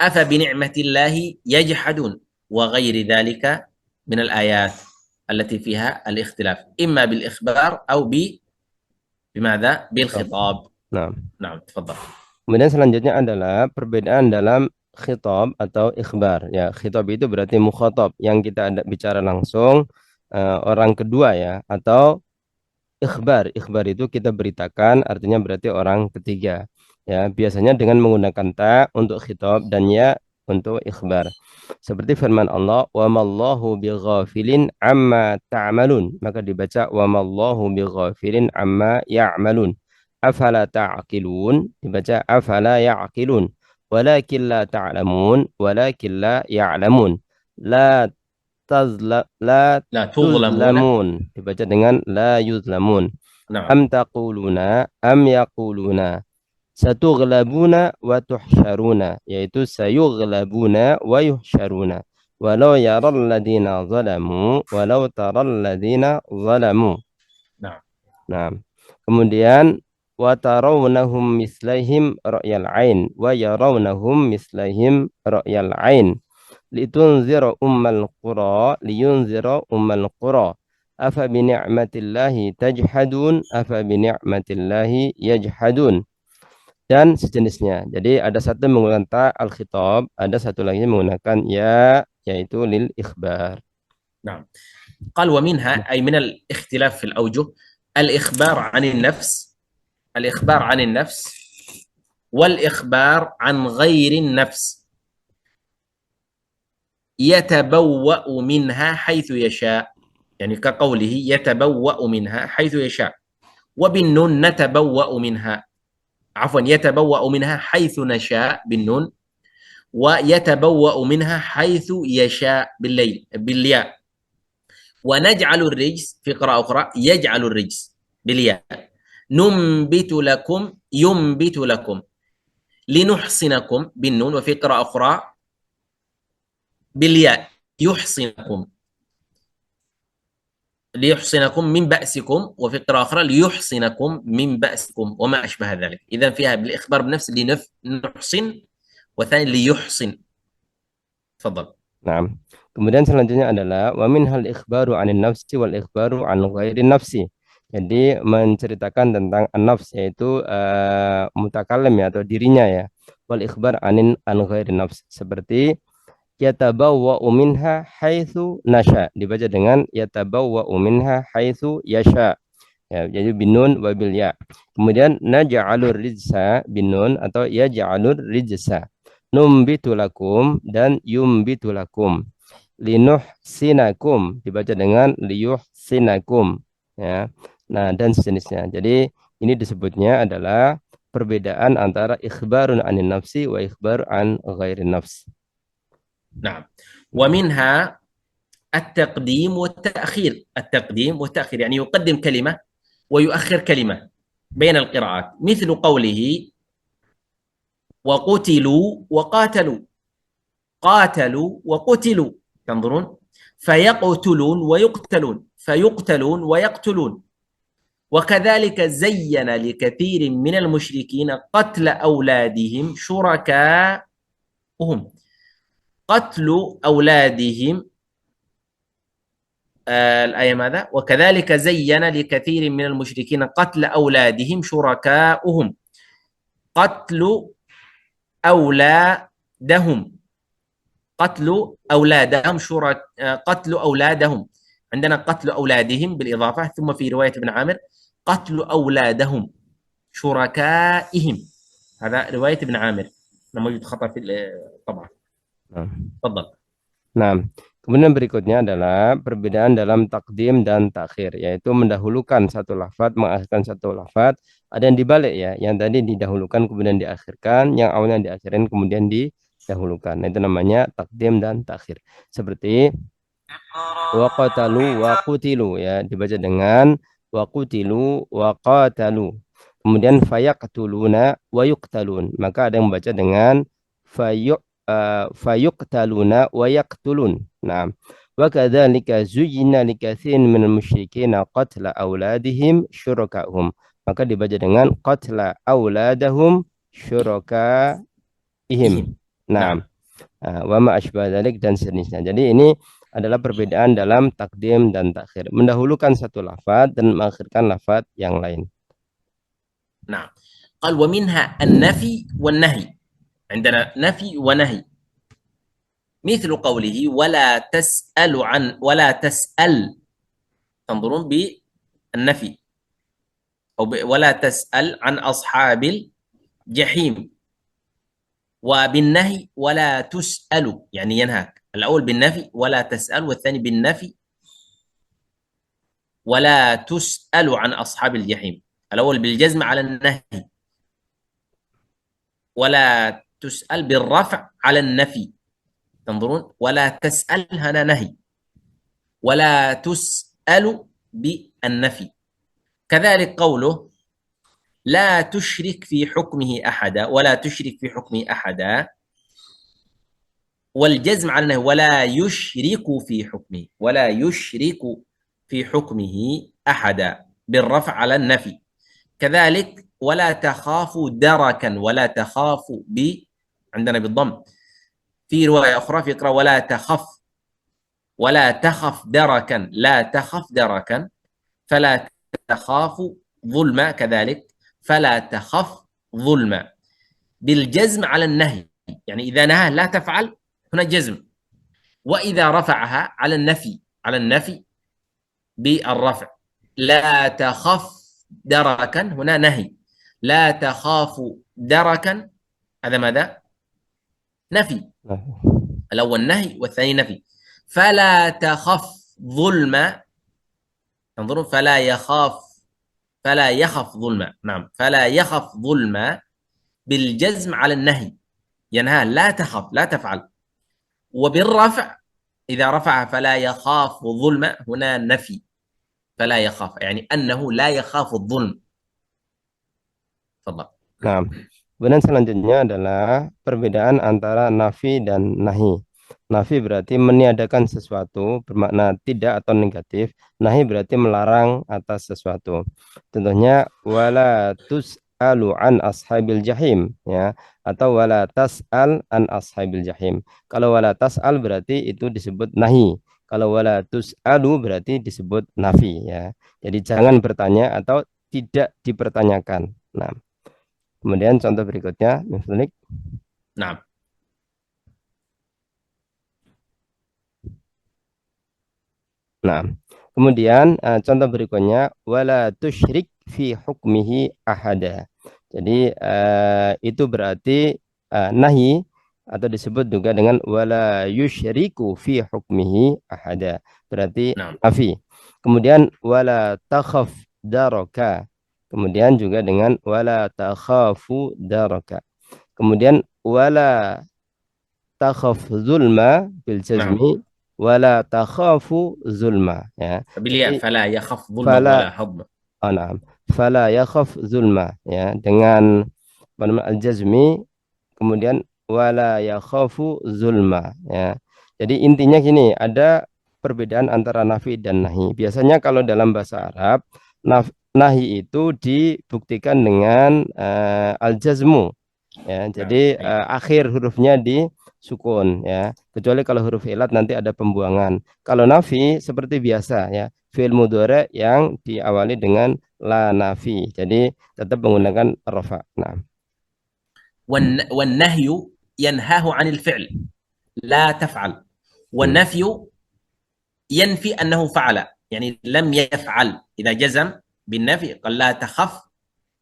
Speaker 2: أفبنعمة الله يجحدون وغير ذلك من الآيات التي فيها الاختلاف إما بالإخبار أو بماذا؟ بالخطاب.
Speaker 3: Nah,
Speaker 2: نعم تفضل.
Speaker 3: kemudian selanjutnya adalah perbedaan dalam khitab atau ikhbar. Ya, khitab itu berarti mukhatab yang kita ada bicara langsung orang kedua ya, atau ikhbar. Ikhbar itu kita beritakan, artinya berarti orang ketiga. Ya, biasanya dengan menggunakan ta untuk khitab dan ya untuk ikhbar. Seperti firman Allah, "Wa mallahu bighafilin amma ta'malun." Maka dibaca wa mallahu bighafilin amma ya'malun. Afala ta'qilun, dibaca afala ya'qilun. Walakin la ta'lamun, walakin la ya'lamun. La
Speaker 2: لا تظلمون
Speaker 3: tuzlamun, dibaca dengan la yuzlamun.
Speaker 2: نعم
Speaker 3: Am taquluna, am yaquluna. Satughlabuna wa tuhsyaruna, yaitu sayughlabuna wa yuhsyaruna. Walau yaral ladina zalamu, walau taral ladina zalamu.
Speaker 2: نعم
Speaker 3: Nah, kemudian wa tarawnahum mislaihim ra'yal ain wa yarawnahum mislaihim ra'yal ain litunzira ummal qura liyunzira ummal qura afa bi ni'matillahi tajhadun afa bi ni'matillahi yajhadun dan sejenisnya. Jadi ada satu menggunakan ta al-khitab, ada satu lagi menggunakan ya, yaitu lil ikhbar.
Speaker 2: نعم قال ومنها أي من الاختلاف في الأوجه الإخبار عن النفس الإخبار عن النفس والإخبار عن غير النفس يتبوأ منها حيث يشاء يعني كقوله يتبوأ منها حيث يشاء وبالنون نتبوأ منها عفوا يتبوأ منها حيث نشاء بالنون ويتبوأ منها حيث يشاء بالياء ونجعل الرجس في قراءة أخرى يجعل الرجس بالياء ننبت لكم ينبت لكم لنحصنكم بالنون وفي قراءة أخرى بالياء يحصنكم ليحصنكم من بأسكم وفي قراءة أخرى ليحصنكم من بأسكم وما أشبه ذلك. إذا فيها بالإخبار بنفس لنحصن والثاني ليحصن. تفضل.
Speaker 3: Nah, kemudian selanjutnya adalah wa minhal ikhbaru anin nafsi wal ikhbaru an ghairi nafsi. Jadi menceritakan tentang an-nafs yaitu mutakallim ya atau dirinya ya. Wal ikhbar an ghairi nafs seperti yatabawwa'u minha haitsu nasya, dibaca dengan yatabawwa'u minha haitsu yasha. Ya, jadi binun wa bil ya. Kemudian naj'alur rijsa binun atau yaj'alur rijsa. Numbitu lakum dan yumbitu lakum. Linuhsinakum dibaca dengan liyuhsinakum ya. Nah, dan sejenisnya. Jadi ini disebutnya adalah perbedaan antara ikhbarun anin nafsi wa ikhbar an ghairin nafs.
Speaker 2: نعم ومنها التقديم والتأخير التقديم والتأخير يعني يقدم كلمة ويؤخر كلمة بين القراءات مثل قوله وقتلوا وقاتلوا قاتلوا وقتلوا تنظرون فيقتلون ويقتلون فيقتلون ويقتلون وكذلك زين لكثير من المشركين قتل أولادهم شركاءهم قتل أولادهم الآية ماذا؟ وكذلك زين لكثير من المشركين قتل أولادهم شركاؤهم قتل أولادهم قتل أولادهم قتل أولادهم عندنا قتل أولادهم بالإضافة ثم في رواية ابن عامر قتل أولادهم شركائهم هذا رواية ابن عامر لما يوجد خطأ في الطبعة. تفضل.
Speaker 3: Nah, kemudian berikutnya adalah perbedaan dalam takdim dan takhir, yaitu mendahulukan satu lafaz, mengakhirkan satu lafaz. Ada yang dibalik ya, yang tadi didahulukan kemudian diakhirkan, yang awalnya diakhirin kemudian didahulukan. Nah, itu namanya takdim dan takhir. Seperti wa qatalu wa qutilu, ya, dibaca dengan wa qutilu wa qatalu. Kemudian fayaqtuluna wa yuqtalun, maka ada yang membaca dengan fayuqtaluna wa yaqtulun. Nah, wa kadzalika zuyyina likatsirin minal musyrikina qatla auladihim syurakahum, maka dibaca dengan qatla auladahum syurakaihim.
Speaker 2: ihim.
Speaker 3: Nah,
Speaker 2: Nah,
Speaker 3: wa ma asbah dzalik dan sejenisnya. Jadi ini adalah perbedaan dalam takdim dan takhir. Mendahulukan satu lafaz dan mengakhirkan lafaz yang lain.
Speaker 2: نعم. قال ومنها النفي والنهي. عندنا نفي ونهي، مثل قوله ولا تسأل، تنظرون بالنفي، ولا تسأل عن أصحاب الجحيم، وبالنهي ولا تسأل يعني ينهاك. الأول بالنفي ولا تسأل، والثاني بالنفي ولا تسأل عن أصحاب الجحيم. الأول بالجزم على النهي، ولا تسأل بالرفع على النفي. تنظرون ولا تسأل هنا نهي، ولا تسأل بالنفي. كذلك قوله لا تشرك في حكمه أحدا، ولا تشرك في حكمه أحدا، والجزم على النهي ولا يشرك في حكمه، ولا يشرك في حكمه أحدا بالرفع على النفي. كذلك ولا تخاف دركا، ولا تخاف عندنا بالضم. في رواية أخرى في قراءة ولا تخف دركا، لا تخف دركا، فلا تخاف ظلما، كذلك فلا تخف ظلما بالجزم على النهي. يعني إذا نهى لا تفعل هنا جزم، وإذا رفعها على النفي بالرفع. لا تخف دركا هنا نهي، لا تخاف دركا هذا ماذا؟ نفي. الأول نهي والثاني نفي. فلا تخف ظلما، انظروا فلا يخف ظلما. نعم، فلا يخف ظلما بالجزم على النهي، ينهى لا تخف لا تفعل. وبالرفع إذا رفع فلا يخاف ظلما هنا نفي، فلا يخاف يعني أنه لا يخاف الظلم. تفضل.
Speaker 3: Nah, kemudian selanjutnya adalah perbedaan antara nafi dan nahi. Nafi berarti meniadakan sesuatu, bermakna tidak atau negatif. Nahi berarti melarang atas sesuatu. Contohnya wala tus'alu an ashabil jahim, ya, atau wala tas'al an ashabil jahim. Kalau wala tas'al berarti itu disebut nahi. Kalau wala tus'alu berarti disebut nafi, ya. Jadi jangan bertanya atau tidak dipertanyakan. Nah, kemudian contoh berikutnya, Muflik.
Speaker 2: نعم.
Speaker 3: Nah, kemudian contoh berikutnya wala tusyrik fi hukmihi ahada. Jadi itu berarti nahi atau disebut juga dengan wala yusyriku fi hukmihi ahada. Berarti
Speaker 2: نعم.
Speaker 3: nafi. Kemudian wala takhaf daraka. Kemudian juga dengan wala takhafu daraka. Kemudian wala takhaf zulma bil jazmi wala takhafu zulma, ya.
Speaker 2: بالياء
Speaker 3: Jadi
Speaker 2: فلا يخف ظلما
Speaker 3: fala
Speaker 2: ولا هضما.
Speaker 3: anam fala yakhaf zulma, ya, dengan al jazmi, kemudian wala yakhafu zulma, ya. Jadi intinya gini, ada perbedaan antara nafi dan nahi. Biasanya kalau dalam bahasa Arab nahi itu dibuktikan dengan al jazmu, ya. Jadi akhir hurufnya di sukun, ya, kecuali kalau huruf ilat nanti ada pembuangan. Kalau nafi seperti biasa, ya, fi'il mudhari yang diawali dengan la nafi, jadi tetap menggunakan rafa. Nah,
Speaker 2: والنهي ينهاه عن الفعل لا تفعل، والنفي ينفي أنه فعل يعني لم يفعل. إذا جزم بالنفي قال لا تخف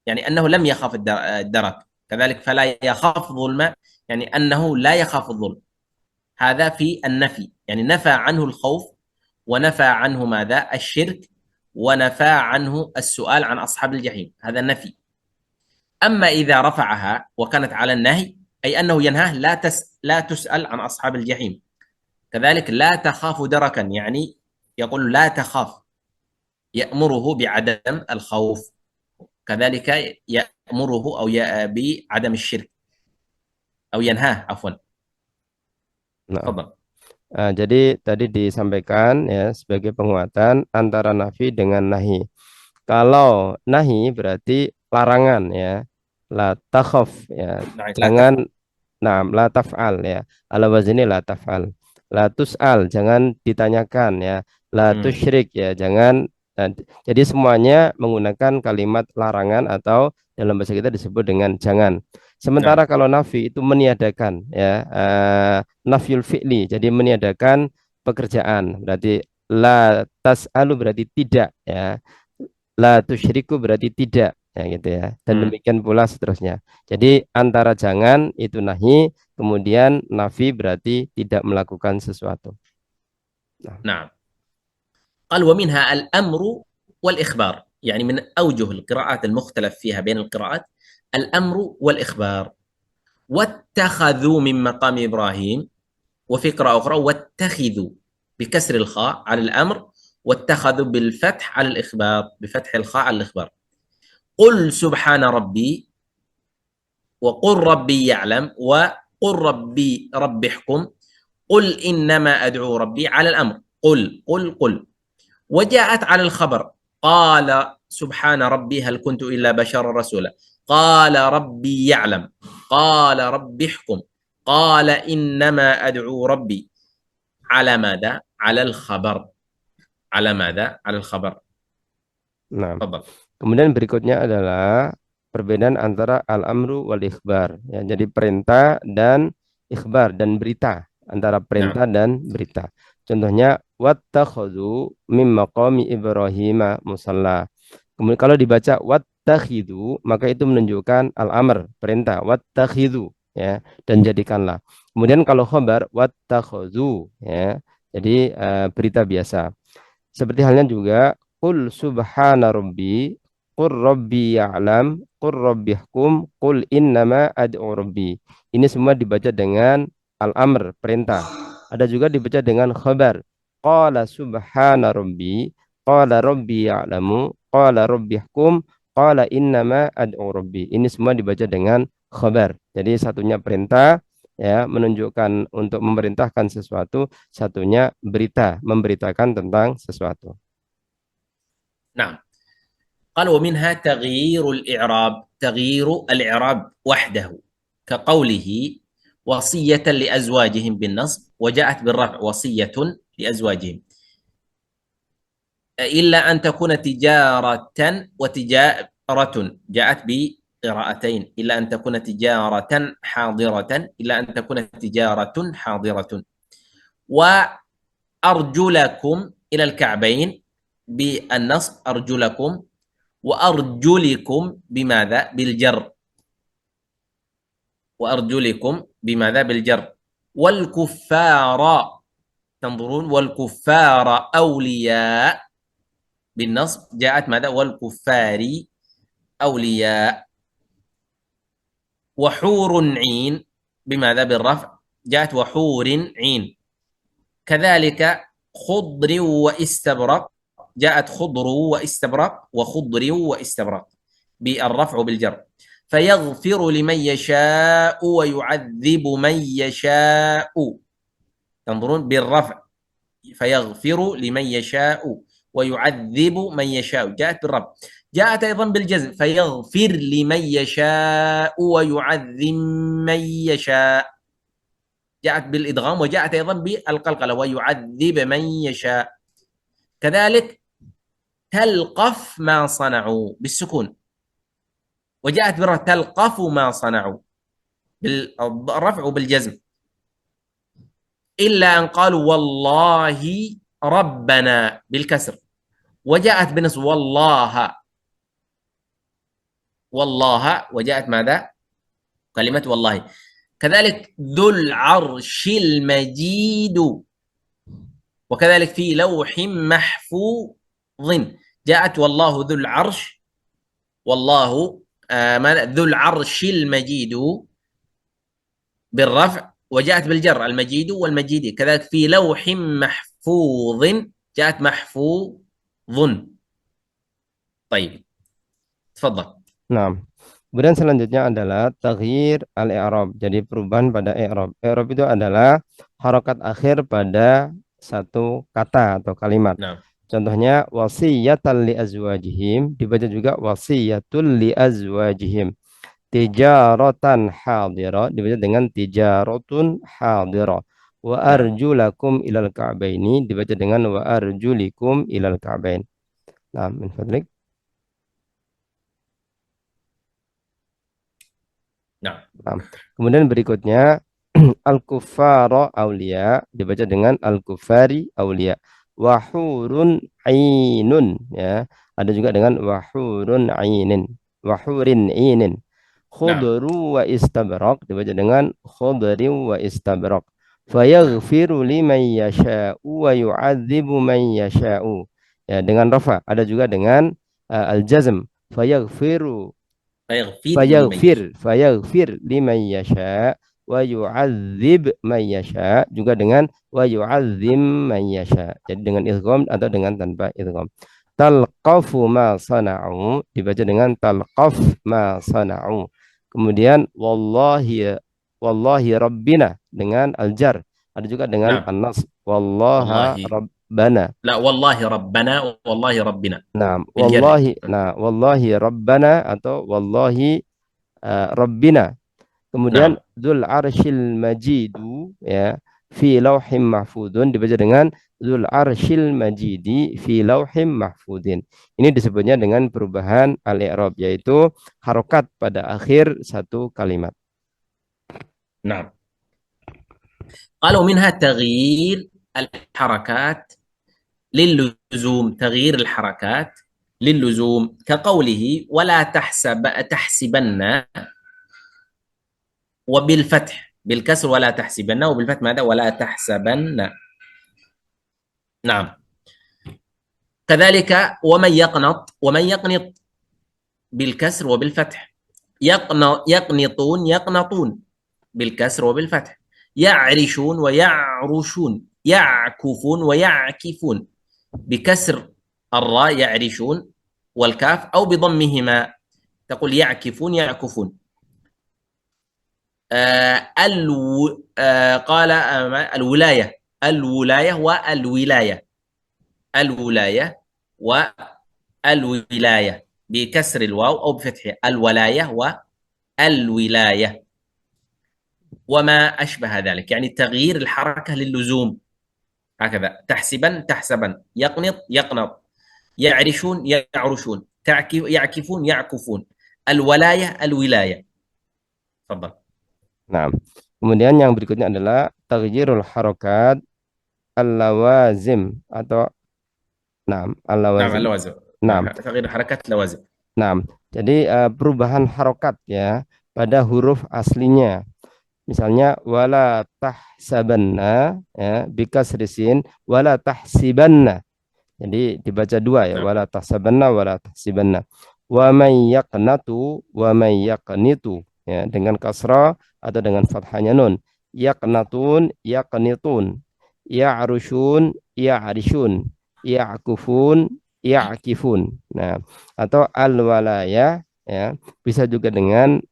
Speaker 2: يعني أنه لم يخاف الدرك. كذلك فلا يخاف ظلما يعني أنه لا يخاف الظلم. هذا في النفي، يعني نفى عنه الخوف، ونفى عنه ماذا؟ الشرك، ونفى عنه السؤال عن أصحاب الجحيم. هذا النفي. أما إذا رفعها وكانت على النهي أي أنه ينهاه لا تسأل عن أصحاب الجحيم، كذلك لا تخاف دركا، يعني يقول لا تخاف، يأمره بعدم الخوف. كذلك يأمره أو بعدم الشرك، أو ينهاه عفوا.
Speaker 3: Nah,
Speaker 2: تفضل.
Speaker 3: jadi tadi disampaikan ya sebagai penguatan antara nafi dengan nahi. Kalau nahi berarti larangan ya. La takhaf ya.
Speaker 2: نعم لا
Speaker 3: Jangan
Speaker 2: تفعل.
Speaker 3: la taf'al ya. Ala wazni la taf'al. La tus'al, jangan ditanyakan ya. La
Speaker 2: Hmm.
Speaker 3: tusyrik ya, jangan. Nah, jadi semuanya menggunakan kalimat larangan atau dalam bahasa kita disebut dengan jangan.
Speaker 2: نعم.
Speaker 3: Sementara kalau nafi itu meniadakan ya, nafyul fi'li, jadi meniadakan pekerjaan. Berarti la tas'alu berarti tidak ya. La tusyriku berarti tidak ya gitu ya. Dan
Speaker 2: Hmm.
Speaker 3: demikian pula seterusnya. Jadi antara jangan itu nahi, kemudian nafi berarti tidak melakukan sesuatu. Nah,
Speaker 2: نعم. قال ومنها الأمر والإخبار، يعني من أوجه القراءات المختلف فيها بين القراءات الأمر والإخبار. واتخذوا من مقام إبراهيم، وفي قراءة أخرى واتخذوا بكسر الخاء على الأمر، واتخذوا بالفتح على الإخبار، بفتح الخاء على الإخبار. قل سبحان ربي، وقل ربي يعلم، وقل ربي رب احكم، قل إنما أدعو ربي على الأمر، قل قل قل. وجاءت على الخبر قال سبحان ربي هل كنت إلا بشرا رسولا، قال ربي يعلم، قال ربي احكم، قال إنما أدعو ربي، على ماذا؟ على الخبر. على ماذا؟ على الخبر.
Speaker 3: nah.
Speaker 2: تفضل.
Speaker 3: Kemudian berikutnya adalah perbedaan antara al-amru wal ikhbar ya. Jadi perintah dan ikhbar dan berita, antara
Speaker 2: نعم.
Speaker 3: perintah dan berita. Contohnya wattakhadhu mim maqami Ibrahim musalla. Kemudian kalau dibaca wattakhidhu maka itu menunjukkan al-amr, perintah, wattakhidhu ya, dan jadikanlah. Kemudian kalau khabar wattakhadhu ya. Jadi berita biasa. Seperti halnya juga qul subhana rabbi, qul rabbi ya'lam, qul rabbi hukum, qul innama ad'u rabbi. Ini semua dibaca dengan al-amr, perintah. Ada juga dibaca dengan khabar. Qala subhana rabbi, qala rabbi ya'lamu, qala rabbi hukum, qala innama ad'u rabbi. Ini semua dibaca dengan khabar. Jadi satunya perintah ya, menunjukkan untuk memerintahkan sesuatu, satunya berita, memberitakan tentang sesuatu.
Speaker 2: نعم. قال ومنها تغيير الإعراب، تغيير الإعراب وحده، كقوله وصية لأزواجهم بالنصب، وجاءت بالرفع وصية لأزواجهم، إلا أن تكون تجارة وتجارة، جاءت بقراءتين، إلا أن تكون تجارة حاضرة، إلا أن تكون تجارة حاضرة. وأرجلكم إلى الكعبين بالنصب أرجلكم، وأرجلكم بماذا؟ بالجر، وأرجلكم بماذا؟ بالجر. والكفار، تنظرون والكفار أولياء بالنصب، جاءت ماذا؟ والكفار أولياء. وحور عين بماذا؟ بالرفع، جاءت وحور عين. كذلك خضر واستبرق، جاءت خضر واستبرق، وخضر واستبرق بالرفع بالجر. فيغفر لمن يشاء ويعذب من يشاء، تنظرون بالرفع، فيغفر لمن يشاء ويعذب من يشاء، جاءت بالرفع. جاءت أيضا بالجزم، فيغفر لمن يشاء ويعذب من يشاء، جاءت بالإدغام. وجاءت أيضا بالقلقلة، ويعذب من يشاء. كذلك تلقف ما صنعوا بالسكون، وجاءت بالرفع تلقف ما صنعوا بالرفع وبالجزم، إلا أن قالوا والله ربنا بالكسر، وجاءت بنصب والله، والله، وجاءت ماذا؟ كلمة والله. كذلك ذو العرش المجيد، وكذلك في لوح محفوظ جاءت والله ذو العرش، والله ذو العرش المجيد بالرفع، وجاءت بالجر المجيد والمجيد، كذلك في لوح محفوظ جاءت محفوظ. طيب تفضل.
Speaker 3: Nah, kemudian selanjutnya adalah taghyir al-i'rab. Jadi perubahan pada i'rab. I'rab itu adalah harokat akhir pada satu kata atau kalimat.
Speaker 2: Nah,
Speaker 3: Contohnya wasiyatan li azwajihim dibaca juga wasiyatul li azwajihim. Tijaratan hadira dibaca dengan tijaratun hadira. Wa
Speaker 2: nah,
Speaker 3: arjulakum ilal ka'baini dibaca dengan wa arjulikum ilal ka'bain. Nah, min fadlik.
Speaker 2: nah,
Speaker 3: Nah, kemudian berikutnya al-kuffara aulia dibaca dengan al-kuffari aulia. Wahurun ainun ya. Ada juga dengan wahurun ainin. Wahurin ainin.
Speaker 2: nah.
Speaker 3: Khudru wa istabrak dibaca dengan khudri wa istabrak. Fayaghfiru liman yasha'u wa yu'adzibu man yasha'u. Ya, dengan rafa. Ada juga dengan al-jazm. Fayaghfiru
Speaker 2: فيغفر لمن يشاء.
Speaker 3: fayaghfir liman yasha wa yu'adzib man yasha juga dengan wa yu'azzim man yasha. Jadi dengan idgham atau dengan tanpa idgham. Talqafu ma sana'u dibaca dengan talqaf ma sana'u. Kemudian wallahi rabbina dengan al-jar. Ada juga dengan
Speaker 2: نعم.
Speaker 3: an-nas wallaha
Speaker 2: والله
Speaker 3: rabbana.
Speaker 2: لا، والله ربنا والله ربنا
Speaker 3: Nah,
Speaker 2: بالجر.
Speaker 3: wallahi rabbana atau wallahi rabbina. Kemudian
Speaker 2: نعم.
Speaker 3: dzul arsyil majidu ya fi lauhim mahfudun dibaca dengan dzul arsyil majidi fi lauhim mahfudin. Ini disebutnya dengan perubahan al-i'rab yaitu harokat pada akhir satu kalimat.
Speaker 2: نعم. قالوا منها تغيير الحركات للزوم، تغيير الحركات للزوم كقوله ولا تحسبن، وبالفتح بالكسر ولا تحسبن، وبالفتح ماذا؟ ولا تحسبن. نعم. كذلك ومن يقنط بالكسر وبالفتح. يقنطون يقنطون بالكسر وبالفتح. يعرشون ويعرشون. يعكفون ويعكفون بكسر الراء يعرشون والكاف، أو بضمهما تقول يعكفون يعكفون. قال الولاية والولاية. الولاية والولاية بكسر الواو أو بفتحها. الولاية والولاية وما أشبه ذلك، يعني تغيير الحركة للزوم هكذا. تحسبن تحسبن، يقنط يقنط، يعرشون يعرشون، يعكفون يعكفون، الولاية الولاية. تفضل.
Speaker 3: Nah, kemudian yang berikutnya adalah taghyirul harokat al-lawazim atau
Speaker 2: نعم
Speaker 3: al-lawazim.
Speaker 2: اللوازم.
Speaker 3: Nah,
Speaker 2: تغيير الحركات لوازم.
Speaker 3: nah, jadi perubahan harokat ya pada huruf aslinya. Misalnya wala tahsabanna ya bikasrisin wala tahsibanna. Jadi dibaca dua ya,
Speaker 2: نعم.
Speaker 3: wala tahsabanna wala tahsibanna. Wa may yaqnatu wa may yaqnitu ya dengan kasrah atau dengan fathahnya nun. Yaqnatun yaqnitun. Ya'rushun ya'rishun. Ya'kufun ya'kifun. Nah, atau al-walaya ya bisa juga dengan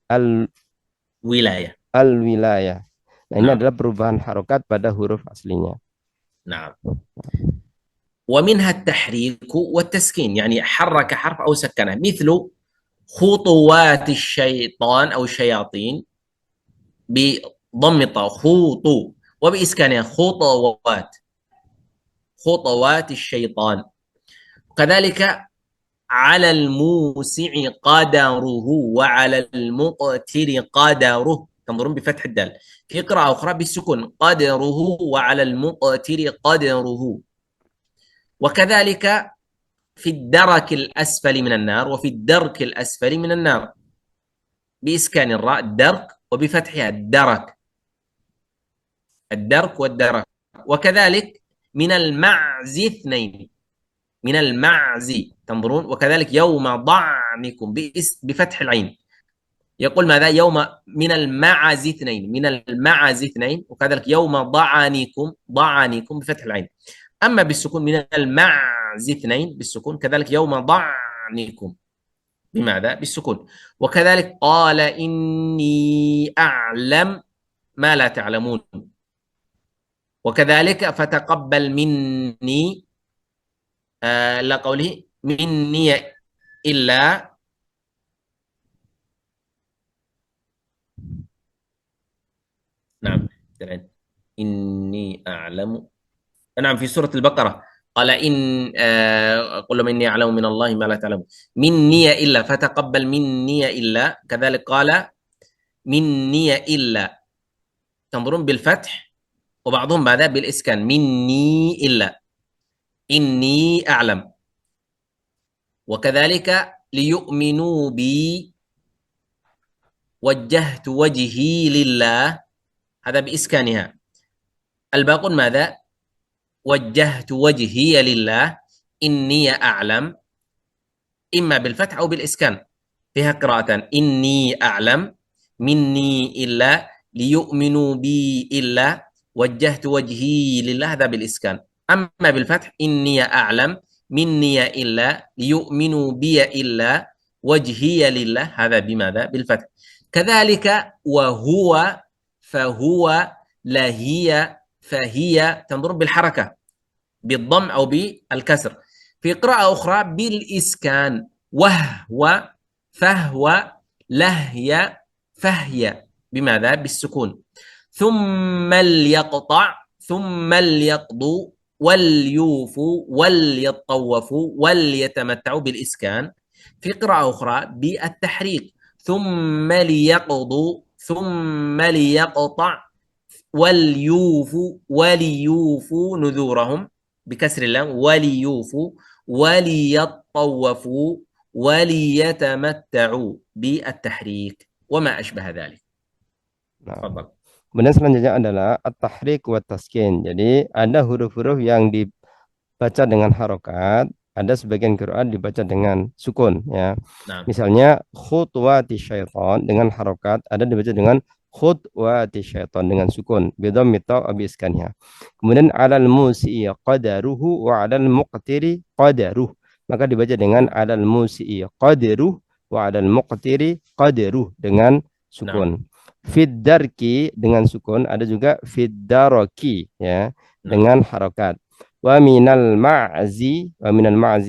Speaker 2: ولاية.
Speaker 3: al-wilayah. Nah, ini
Speaker 2: نعم.
Speaker 3: adalah perubahan harokat pada huruf aslinya.
Speaker 2: نعم. ومنها التحريك والتسكين، يعني حرك حرف أو سكنه، مثل خطوات الشيطان أو الشياطين بضم الطاء خطو، وبإسكانها خطوات، خطوات الشيطان. كذلك على الموسع قدره وعلى المقتر قدره، تنظرون بفتح الدال. في قراءة أخرى بالسكون قدره وعلى المقتر قدره. وكذلك في الدرك الأسفل من النار وفي الدرك الأسفل من النار بإسكان الراء الدرك وبفتحها الدرك، الدرك والدرك. وكذلك من المعز اثنين، من المعز، تنظرون. وكذلك يوم ضعنكم بفتح العين يقول ماذا؟ يوم من المعز اثنين، من المعز اثنين، وكذلك يوم ضعنكم، ضعنكم بفتح العين. أما بالسكون من المعز اثنين بالسكون، كذلك يوم ضعنكم بماذا؟ بالسكون. وكذلك قال إني أعلم ما لا تعلمون. وكذلك فتقبل مني لا قوله مني إلا نعم إني أعلم نعم في سورة البقرة قال إن قل لهم إني أعلم من الله ما لا تعلمون مني إلا فتقبل مني إلا كذلك قال مني إلا تنظرون بالفتح وبعضهم بعدها بالإسكان مني إلا إني أعلم. وكذلك ليؤمنوا بي وجهت وجهي لله هذا بإسكانها. الباقون ماذا؟ وجهت وجهي لله إني أعلم إما بالفتح أو بالإسكان فيها قراءة إني أعلم مني إلا ليؤمنوا بي إلا وجهت وجهي لله هذا بالإسكان. أما بالفتح إني أعلم مني إلا ليؤمنوا بي إلا وجهي لله هذا بماذا؟ بالفتح. كذلك وهو فهو لهي فهي تنظر بالحركة بالضم أو بالكسر. في قراءة أخرى بالإسكان وهو فهو لهي فهي بماذا؟ بالسكون. ثم ليقطع ثم ليقضوا وليوفوا وليطوفوا وليتمتعوا بالإسكان. في قراءة أخرى بالتحريك ثم ليقضوا ثم ليقطع وليوفوا نذورهم بكسر اللام وليوفوا وليطوفوا وليتمتعوا بالتحريك وما أشبه ذلك.
Speaker 3: Nah,
Speaker 2: تفضل.
Speaker 3: kemudian selanjutnya adalah at-tahrik wa taskin. Jadi ada huruf-huruf yang dibaca dengan harokat, ada sebagian Quran dibaca dengan sukun ya.
Speaker 2: Nah.
Speaker 3: Misalnya khutwati syaitan dengan harokat, ada dibaca dengan khutwati syaitan dengan sukun bidham mita abiskannya. Kemudian alal musi'i qadaruhu wa alal muqtiri qadaruh, maka dibaca dengan alal musi'i qadaruh wa alal muqtiri qadaruh dengan sukun. Fiddarki dengan sukun, ada juga fiddaraki ya dengan harokat. Wa minal ma'zi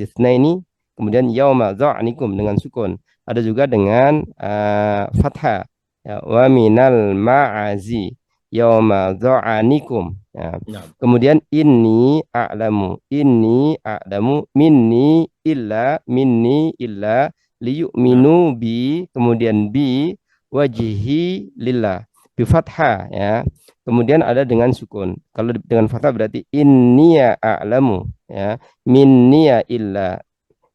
Speaker 3: itsnaini, kemudian yauma dha'nikum dengan sukun, ada juga dengan fathah ya, wa minal ma'zi yauma dha'anikum ya. Kemudian inni a'lamu minni illa liyu'minu bi, kemudian bi wajhi lillah bi fathah ya. Kemudian ada dengan sukun. Kalau dengan fathah berarti inniya a'lamu ya, minniya illa,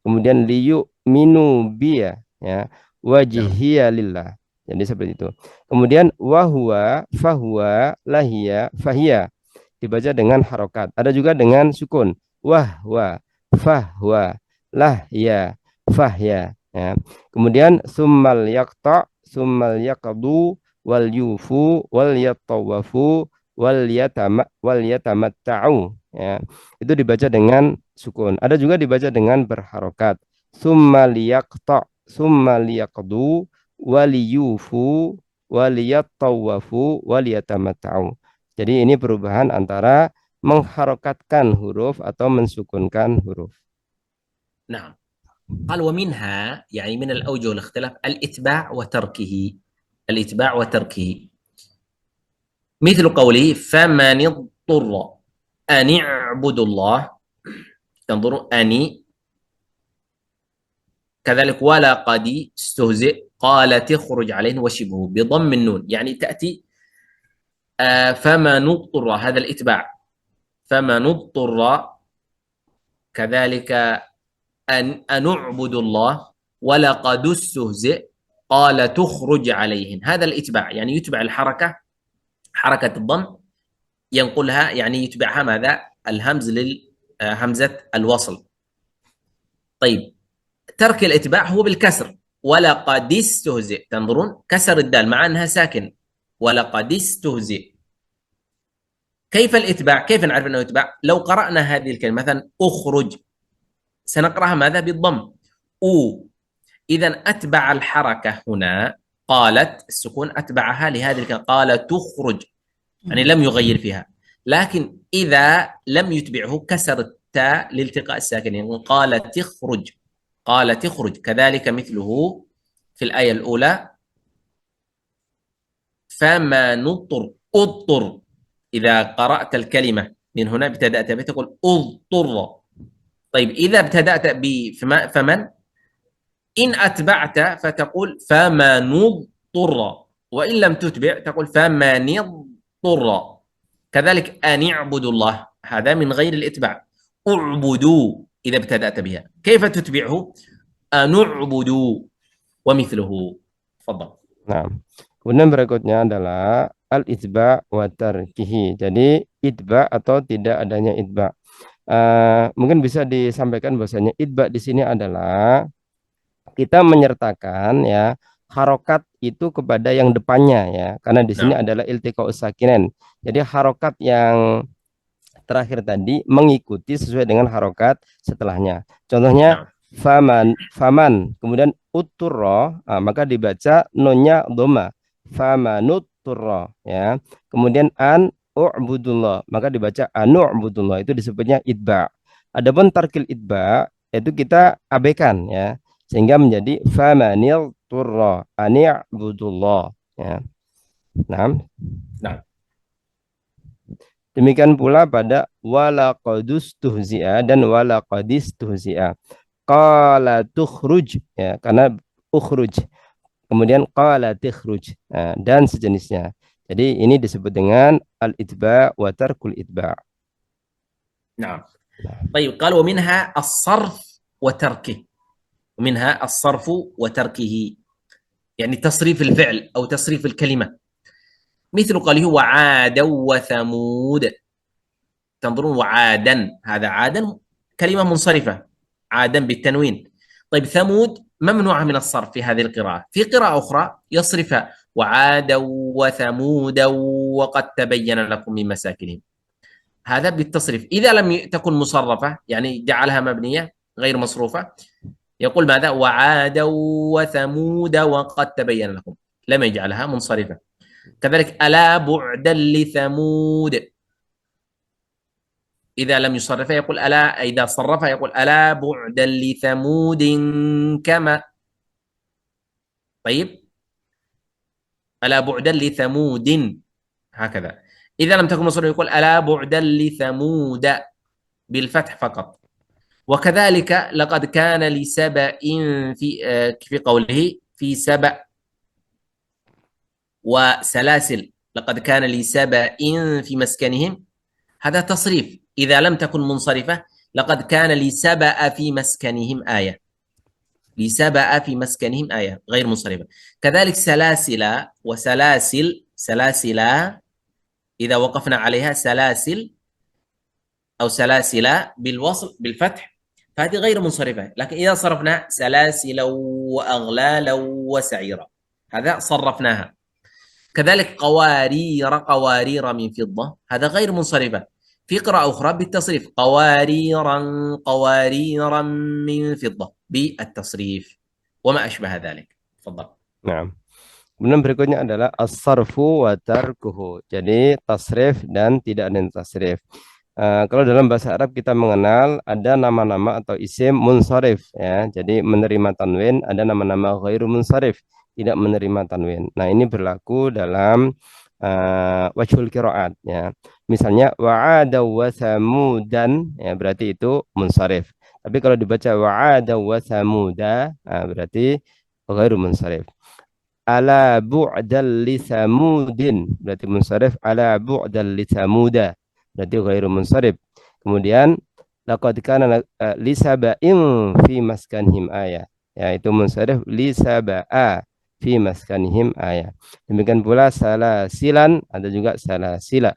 Speaker 3: kemudian liyu'minu biya ya, wajhiya lillah. Jadi seperti itu. Kemudian wahwa fahuwa lahiya fahiya dibaca dengan harokat. Ada juga dengan sukun. Wahwa fahwa lahya fahya ya. Kemudian summal yaqta summal yaqdu wal yufu wal yatawafu wal yatamatta'u ya. Itu dibaca dengan sukun. Ada juga dibaca dengan berharokat. Summal yaqta summal yaqdu wal yufu wal yatawafu wal yatamatta'u. Jadi ini perubahan antara mengharokatkan huruf atau mensukunkan huruf.
Speaker 2: Nah, قال ومنها يعني من الأوجه الاختلاف الإتباع وتركه الإتباع وتركه مثل قوله فمن اضطر أن اعبدوا الله تنظروا أني كذلك ولا قد استهزئ قال تخرج عليه وشبهه بضم النون يعني تأتي فمن اضطر هذا الإتباع فمن اضطر كذلك أن أعبد الله ولقد استهزئ قال تخرج عليهم هذا الإتباع يعني يتبع الحركة حركة الضم ينقلها يعني يتبعها ماذا الهمز للهمزة الوصل. طيب ترك الإتباع هو بالكسر ولقد استهزئ، تنظرون كسر الدال مع أنها ساكن، ولقد استهزئ. كيف الإتباع؟ كيف نعرف أنه إتباع؟ لو قرأنا هذه الكلمة مثلا أخرج، سنقرأها ماذا؟ بالضم، أو. إذا أتبع الحركة هنا، قالت السكون أتبعها لهذه الكلمة، قال تخرج، يعني لم يغير فيها. لكن إذا لم يتبعه كسر التاء لالتقاء الساكنين، يعني قال تخرج، قال تخرج. كذلك مثله في الآية الأولى فما نضطر، اضطر. إذا قرأت الكلمة من هنا ابتدأت به تقول اضطر. طيب إذا ابتدأت فمن، إن أتبعت فتقول فمن اضطر، وإن لم تتبع تقول فمن اضطر. كذلك أن اعبدوا الله، هذا من غير الإتباع. اعبدوا إذا ابتدأت بها. كيف تتبعه؟ أن اعبدوا ومثله. تفضل.
Speaker 3: Nah, kemudian berikutnya adalah al-itba wa tarkihi. Jadi itba atau tidak adanya itba. Mungkin bisa disampaikan bahwasanya itba di sini adalah kita menyertakan ya harokat itu kepada yang depannya ya. Karena di sini
Speaker 2: Nah,
Speaker 3: adalah iltiqa'us sakinain. Jadi harokat yang terakhir tadi mengikuti sesuai dengan harokat setelahnya. Contohnya
Speaker 2: nah,
Speaker 3: faman kemudian uturro, maka dibaca nonnya doma, famanutturro ya. Kemudian an u'budullah, maka dibaca anu'budullah, itu disebutnya itba. Adapun tarkil itba itu kita abaikan ya, sehingga menjadi famanil turro ani'budullah ya. Nah,
Speaker 2: nah.
Speaker 3: demikian pula pada walaqadus tuhzi'a dan walaqadis tuhzi'a. Qala tukhruj ya, karena ukhruj. Kemudian qala tukhruj dan sejenisnya. Jadi ini disebut dengan al-itba wa tarkul itba.
Speaker 2: نعم. طيب قال ومنها الصرف وتركه، ومنها الصرف وتركه، يعني تصريف الفعل أو تصريف الكلمة. مثل قوله وعادا وثمود، تنظرون وعادا، هذا عادا كلمة منصرفة، عادا بالتنوين. طيب ثمود ممنوعة من الصرف في هذه القراءة. في قراءة أخرى يصرفها وعادا وثمود وقد تبين لكم من مساكنهم، هذا بالتصريف. إذا لم تكن مصرفة يعني جعلها مبنية غير مصروفة، يقول ماذا؟ وعادا وثمود وقد تبين لكم، لم يجعلها منصرفة. كذلك ألا بعدا لثمود، إذا لم يصرفها يقول ألا، إذا صرفها يقول ألا بعدا لثمود كما. طيب ألا بعدا لثمود، هكذا. إذا لم تكن مصرفة يقول ألا بعدا لثمود بالفتح فقط. وكذلك لقد كان لسبأ في قوله في سبأ وسلاسل، لقد كان لسبأ في مسكنهم، هذا تصريف. إذا لم تكن منصرفة لقد كان لسبأ في مسكنهم آية، لسبأ في مسكنهم آية غير منصرفة. كذلك سلاسل وسلاسل، سلاسل إذا وقفنا عليها سلاسل أو سلاسل بالوصل بالفتح فهذه غير منصرفة. لكن إذا صرفنا سلاسل وأغلالا وسعيرا، هذا صرفناها. كذلك قوارير، قوارير من فضة، هذا غير منصرفة. في قراءة أخرى بالتصريف قواريرا، قواريرا من فضة بالتصريف وما أشبه ذلك. تفضل.
Speaker 3: Nah, kemudian berikutnya adalah as-sarfu wa tarkuhu. Jadi tasrif dan tidak ada tasrif. Kalau dalam bahasa Arab kita mengenal ada nama-nama atau isim munsharif ya. Jadi menerima tanwin, ada nama-nama ghairu munsharif, tidak menerima tanwin. Nah, ini berlaku dalam wajhul qiraat ya. Misalnya wa'ada wa samudan ya, berarti itu munsharif. Tapi kalau dibaca wa'ada wa samuda, berarti ghairu munsharif. Ala bu'dal li samudin, berarti munsharif. Ala bu'dal li samuda, berarti ghairu munsharif. Kemudian laqad kana li saba'in fi maskanihim ayah, ya itu munsharif li saba'a fi maskanihim ayah. Demikian pula salasilan, ada juga salasila.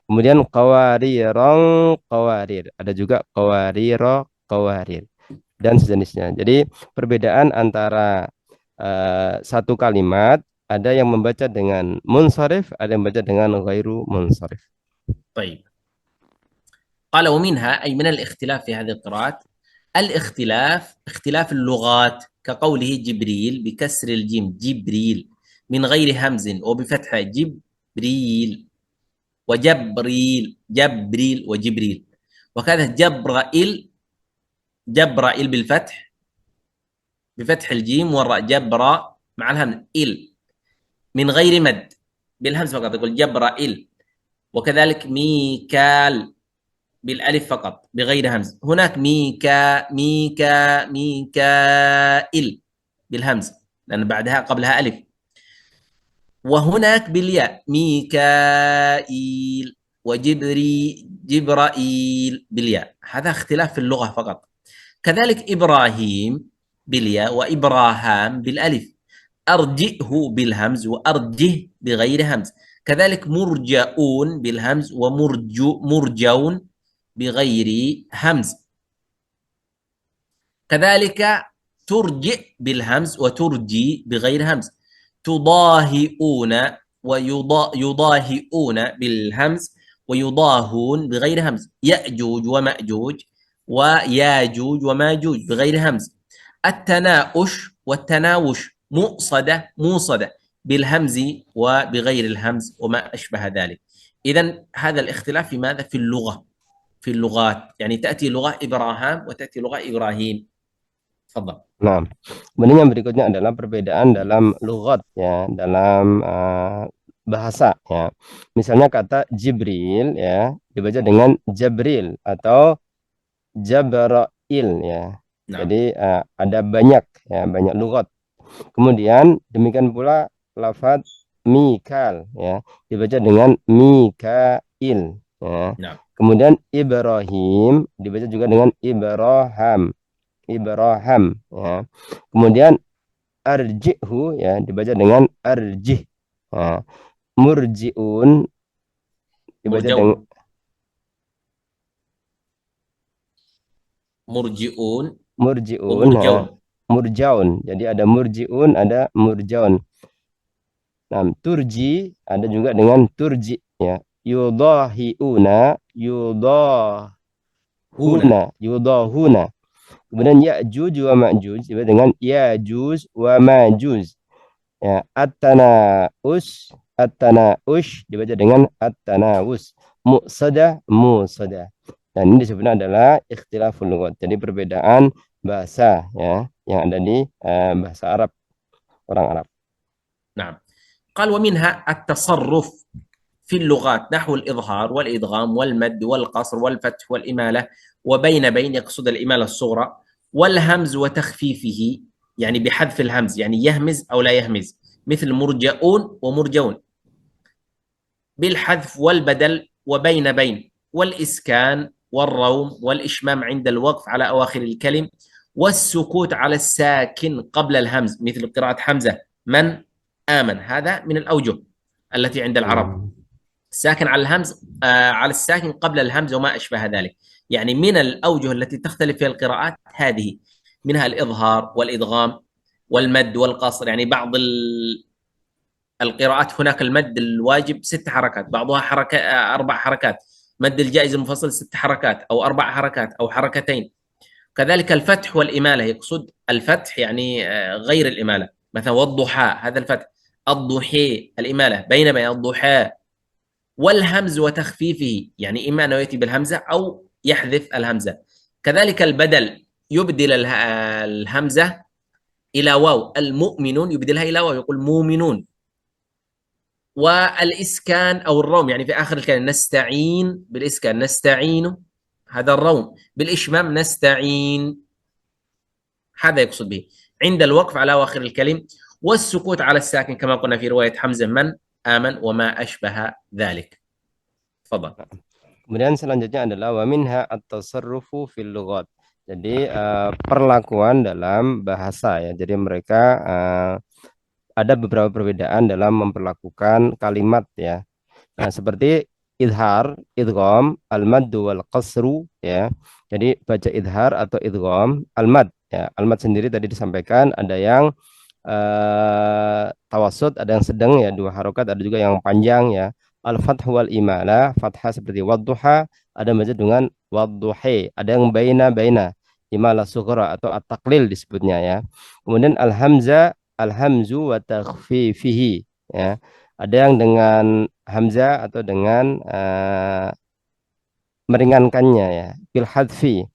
Speaker 3: Kemudian qawariran, qawarir, ada juga qawariro, qawarir dan sejenisnya. Jadi perbedaan antara satu kalimat, ada yang membaca dengan munsharif, ada yang membaca dengan ghairu munsharif.
Speaker 2: طيب قال ومنها أي من الاختلاف في هذه القراءات اختلاف اللغات كقوله جبريل بكسر الجيم جبريل من غير همز وبفتح جبريل وجبريل جبريل وجبريل، وكذا جبرائيل بالفتح بفتح الجيم والراء جبرا مع الهمز إل من غير مد بالهمز فقط يقول جبرائيل، وكذلك ميكال بالألف فقط بغير همز. هناك ميكائيل بالهمز لأن بعدها قبلها ألف، وهناك بالياء ميكائيل جبرائيل بالياء. هذا اختلاف في اللغة فقط. كذلك إبراهيم بالياء وإبراهام بالألف، أرجئه بالهمز وأرجه بغير همز. كذلك مرجؤون بالهمز ومرجون بغير همز. كذلك ترجئ بالهمز وترجي بغير همز. تضاهئون ويضاهئون بالهمز ويضاهون بغير همز. يأجوج ومأجوج وياجوج وماجوج بغير همز. التناؤش والتناوش موصدة بالهمز وبغير الهمز وما أشبه ذلك. إذن هذا الاختلاف في ماذا؟ في اللغة، في اللغات، يعني تأتي لغة إبراهام وتأتي لغة إبراهيم. تفضل.
Speaker 3: Nah, kemudian yang berikutnya adalah perbedaan dalam lugat ya, dalam bahasa ya. Misalnya kata Jibril ya dibaca dengan Jabril atau Jabrail ya.
Speaker 2: Nah.
Speaker 3: Jadi ada banyak ya, banyak lugat. Kemudian demikian pula lafaz Mikal ya dibaca dengan Mikail ya.
Speaker 2: Nah.
Speaker 3: Kemudian Ibrahim dibaca juga dengan Ibraham ya. Kemudian arjihu ya dibaca dengan arjih ya. Murjiun dibaca dengan
Speaker 2: murjiun
Speaker 3: ya. Murjaun. Jadi ada murjiun, ada murjaun. Nah, turji ada juga dengan turji ya. Yudahiuna yudahuna. Kemudian Ya'juj wa Ma'juj dengan Ya'juj wa Ma'juj. Ya, at-tanaush dibaca dengan at-tanawus. Musada. Dan ini disebutnya adalah ikhtilaful lughat. Jadi perbedaan bahasa ya yang ada di bahasa Arab, orang Arab.
Speaker 2: Nah, قال ومنها التصرف في اللغات نحو الإظهار والإدغام والمد والقصر والفتح والإمالة وبين يقصد الإمالة الصغرى والهمز وتخفيفه يعني بحذف الهمز يعني يهمز أو لا يهمز مثل مرجؤون ومرجون بالحذف والبدل وبين والإسكان والروم والإشمام عند الوقف على أواخر الكلم والسكوت على الساكن قبل الهمز مثل قراءة حمزة من آمن. هذا من الأوجه التي عند العرب، الساكن على الهمز على الساكن قبل الهمز وما أشبه ذلك. يعني من الأوجه التي تختلف فيها القراءات هذه، منها الإظهار والإدغام والمد والقصر. يعني بعض القراءات هناك المد الواجب 6 حركات، بعضها 4 حركات، مد الجائز المفصل 6 حركات أو 4 حركات أو حركتين. كذلك الفتح والإمالة، يقصد الفتح يعني غير الإمالة، مثلا والضحى هذا الفتح، الضحى الإمالة بين الضحى. والهمز وتخفيفه يعني إما أنه يأتي بالهمزة أو يحذف الهمزة. كذلك البدل يبدل الهمزة إلى واو، المؤمنون يبدلها إلى واو يقول مؤمنون. والإسكان أو الروم يعني في آخر الكلمة نستعين بالإسكان نستعين، هذا الروم. بالإشمام نستعين، هذا يقصد به عند الوقف على آخر الكلم. والسكوت على الساكن كما قلنا في رواية حمزة من آمن وما أشبه ذلك. تفضل.
Speaker 3: Kemudian selanjutnya adalah wa minha at-tasarrufu fil lughat. Jadi perlakuan dalam bahasa ya. Jadi mereka ada beberapa perbedaan dalam memperlakukan kalimat ya. Nah, seperti idhar, idgham, al-maddu wal qasru ya. Jadi baca idhar atau idgham, al-mad ya. Al-mad sendiri tadi disampaikan ada yang tawasud, ada yang sedang ya 2 harokat, ada juga yang panjang ya. Al-fath wal imala, fathah seperti wadduha, ada yang baca dengan wadduhi, ada yang baina imala sughra atau at-taqlil disebutnya ya. Kemudian al-hamzah, al-hamzu wa takhfifihi ya. Ada yang dengan hamzah atau dengan meringankannya ya. Bil hadfi.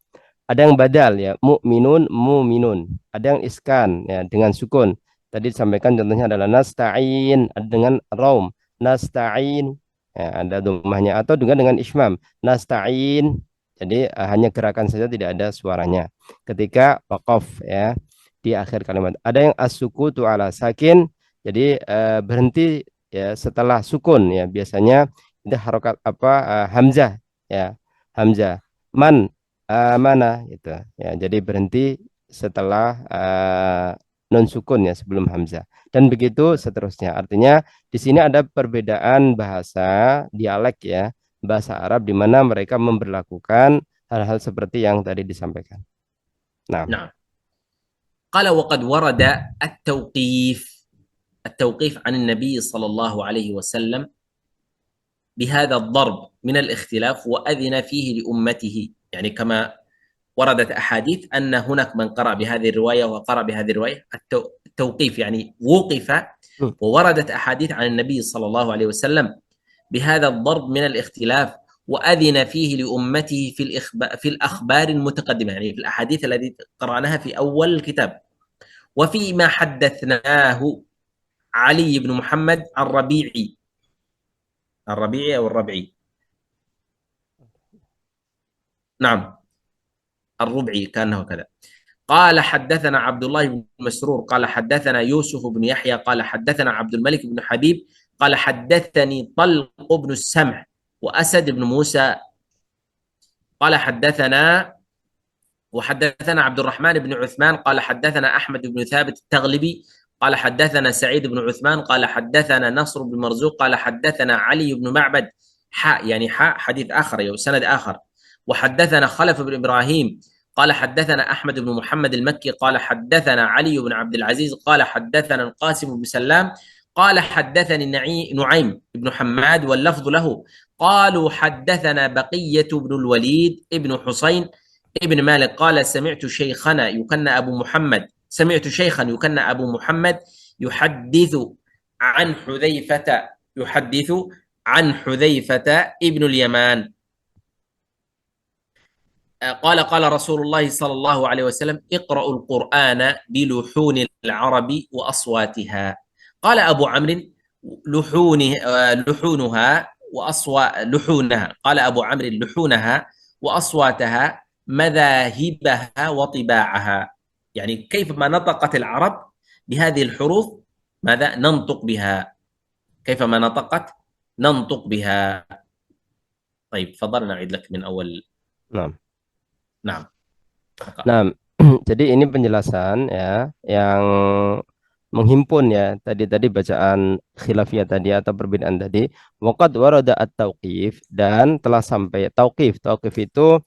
Speaker 3: Ada yang badal ya, mu'minun, mu'minun. Ada yang iskan ya dengan sukun. Tadi disampaikan contohnya adalah nasta'in, ada dengan raum, nasta'in. Ya, ada domahnya atau juga dengan ismam, nasta'in. Jadi hanya gerakan saja, tidak ada suaranya. Ketika waqaf ya di akhir kalimat. Ada yang as-sukutu ala sakin. Jadi berhenti ya setelah sukun ya. Biasanya itu harokat apa hamzah ya. Hamzah. Man mana gitu ya, jadi berhenti setelah non sukun ya sebelum hamzah, dan begitu seterusnya. Artinya di sini ada perbedaan bahasa dialek ya, bahasa Arab di mana mereka memberlakukan hal-hal seperti yang tadi disampaikan. Nah,
Speaker 2: نعم. قال وقد ورد التوقيف عن النبي صلى الله عليه وسلم بهذا الضرب من الاختلاف وأذن فيه لأمته، يعني كما وردت أحاديث أن هناك من قرأ بهذه الرواية وقرأ بهذه الرواية. التوقيف يعني وقف، ووردت أحاديث عن النبي صلى الله عليه وسلم بهذا الضرب من الاختلاف وأذن فيه لأمته في الأخبار المتقدمة، يعني في الأحاديث التي قرأناها في أول الكتاب. وفيما حدثناه علي بن محمد الربيعي أو الربعي، نعم الربعي كأنه كذا، قال حدثنا عبد الله بن مسرور قال حدثنا يوسف بن يحيى قال حدثنا عبد الملك بن حبيب قال حدثني طلق بن السمح وأسد بن موسى قال وحدثنا عبد الرحمن بن عثمان قال حدثنا أحمد بن ثابت التغلبي قال حدثنا سعيد بن عثمان قال حدثنا نصر بن مرزوق قال حدثنا علي بن معبد يعني حديث آخر أو سند آخر. وحدثنا خلف بن إبراهيم قال حدثنا أحمد بن محمد المكي قال حدثنا علي بن عبد العزيز قال حدثنا القاسم بن سلام قال حدثني نعيم بن حماد واللفظ له قالوا حدثنا بقية بن الوليد ابن حسين ابن مالك قال سمعت شيخا يكنى أبو محمد يحدث عن حذيفة ابن اليمان قال رسول الله صلى الله عليه وسلم اقرأوا القرآن بلحون العرب وأصواتها. قال أبو عمرو لحونها قال أبو عمرو لحونها وأصواتها مذاهبها وطباعها، يعني كيف ما نطقت العرب بهذه الحروف ماذا ننطق بها، كيف ما نطقت ننطق بها. طيب تفضل نعيد لك من أول.
Speaker 3: Nah, jadi ini penjelasan ya yang menghimpun ya tadi bacaan khilafiyah tadi atau perbedaan tadi. Waqad warada at-tauqif, dan telah sampai tauqif. Tauqif itu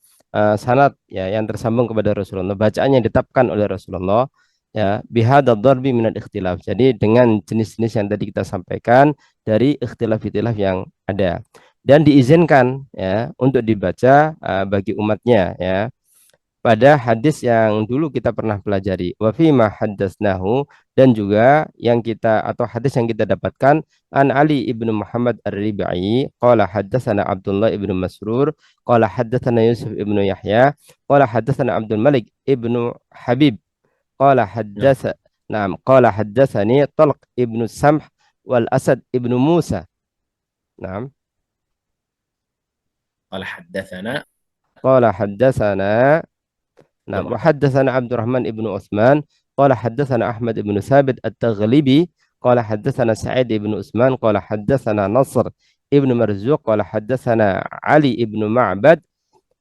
Speaker 3: sanad ya yang tersambung kepada Rasulullah, bacaan yang ditetapkan oleh Rasulullah ya bihadad darbi minal ikhtilaf. Jadi dengan jenis-jenis yang tadi kita sampaikan dari ikhtilaf-ikhtilaf yang ada, dan diizinkan ya untuk dibaca bagi umatnya ya pada hadis yang dulu kita pernah pelajari. Wa fi ma haddatsnahu, dan juga yang kita atau hadis yang kita dapatkan an Ali ibnu Muhammad ar-Ribai qala haddatsana Abdullah ibnu Masrur qala haddatsana Yusuf ibnu Yahya qala haddatsana Abdul Malik ibnu Habib qala haddatsani Talq ibnu Samh wal Asad ibnu Musa. قال حدثنا نعم. وحدثنا عبد الرحمن بن عثمان قال حدثنا أحمد بن ثابت التغلبي قال حدثنا سعيد بن عثمان قال حدثنا نصر ابن مرزوق قال حدثنا علي بن معبد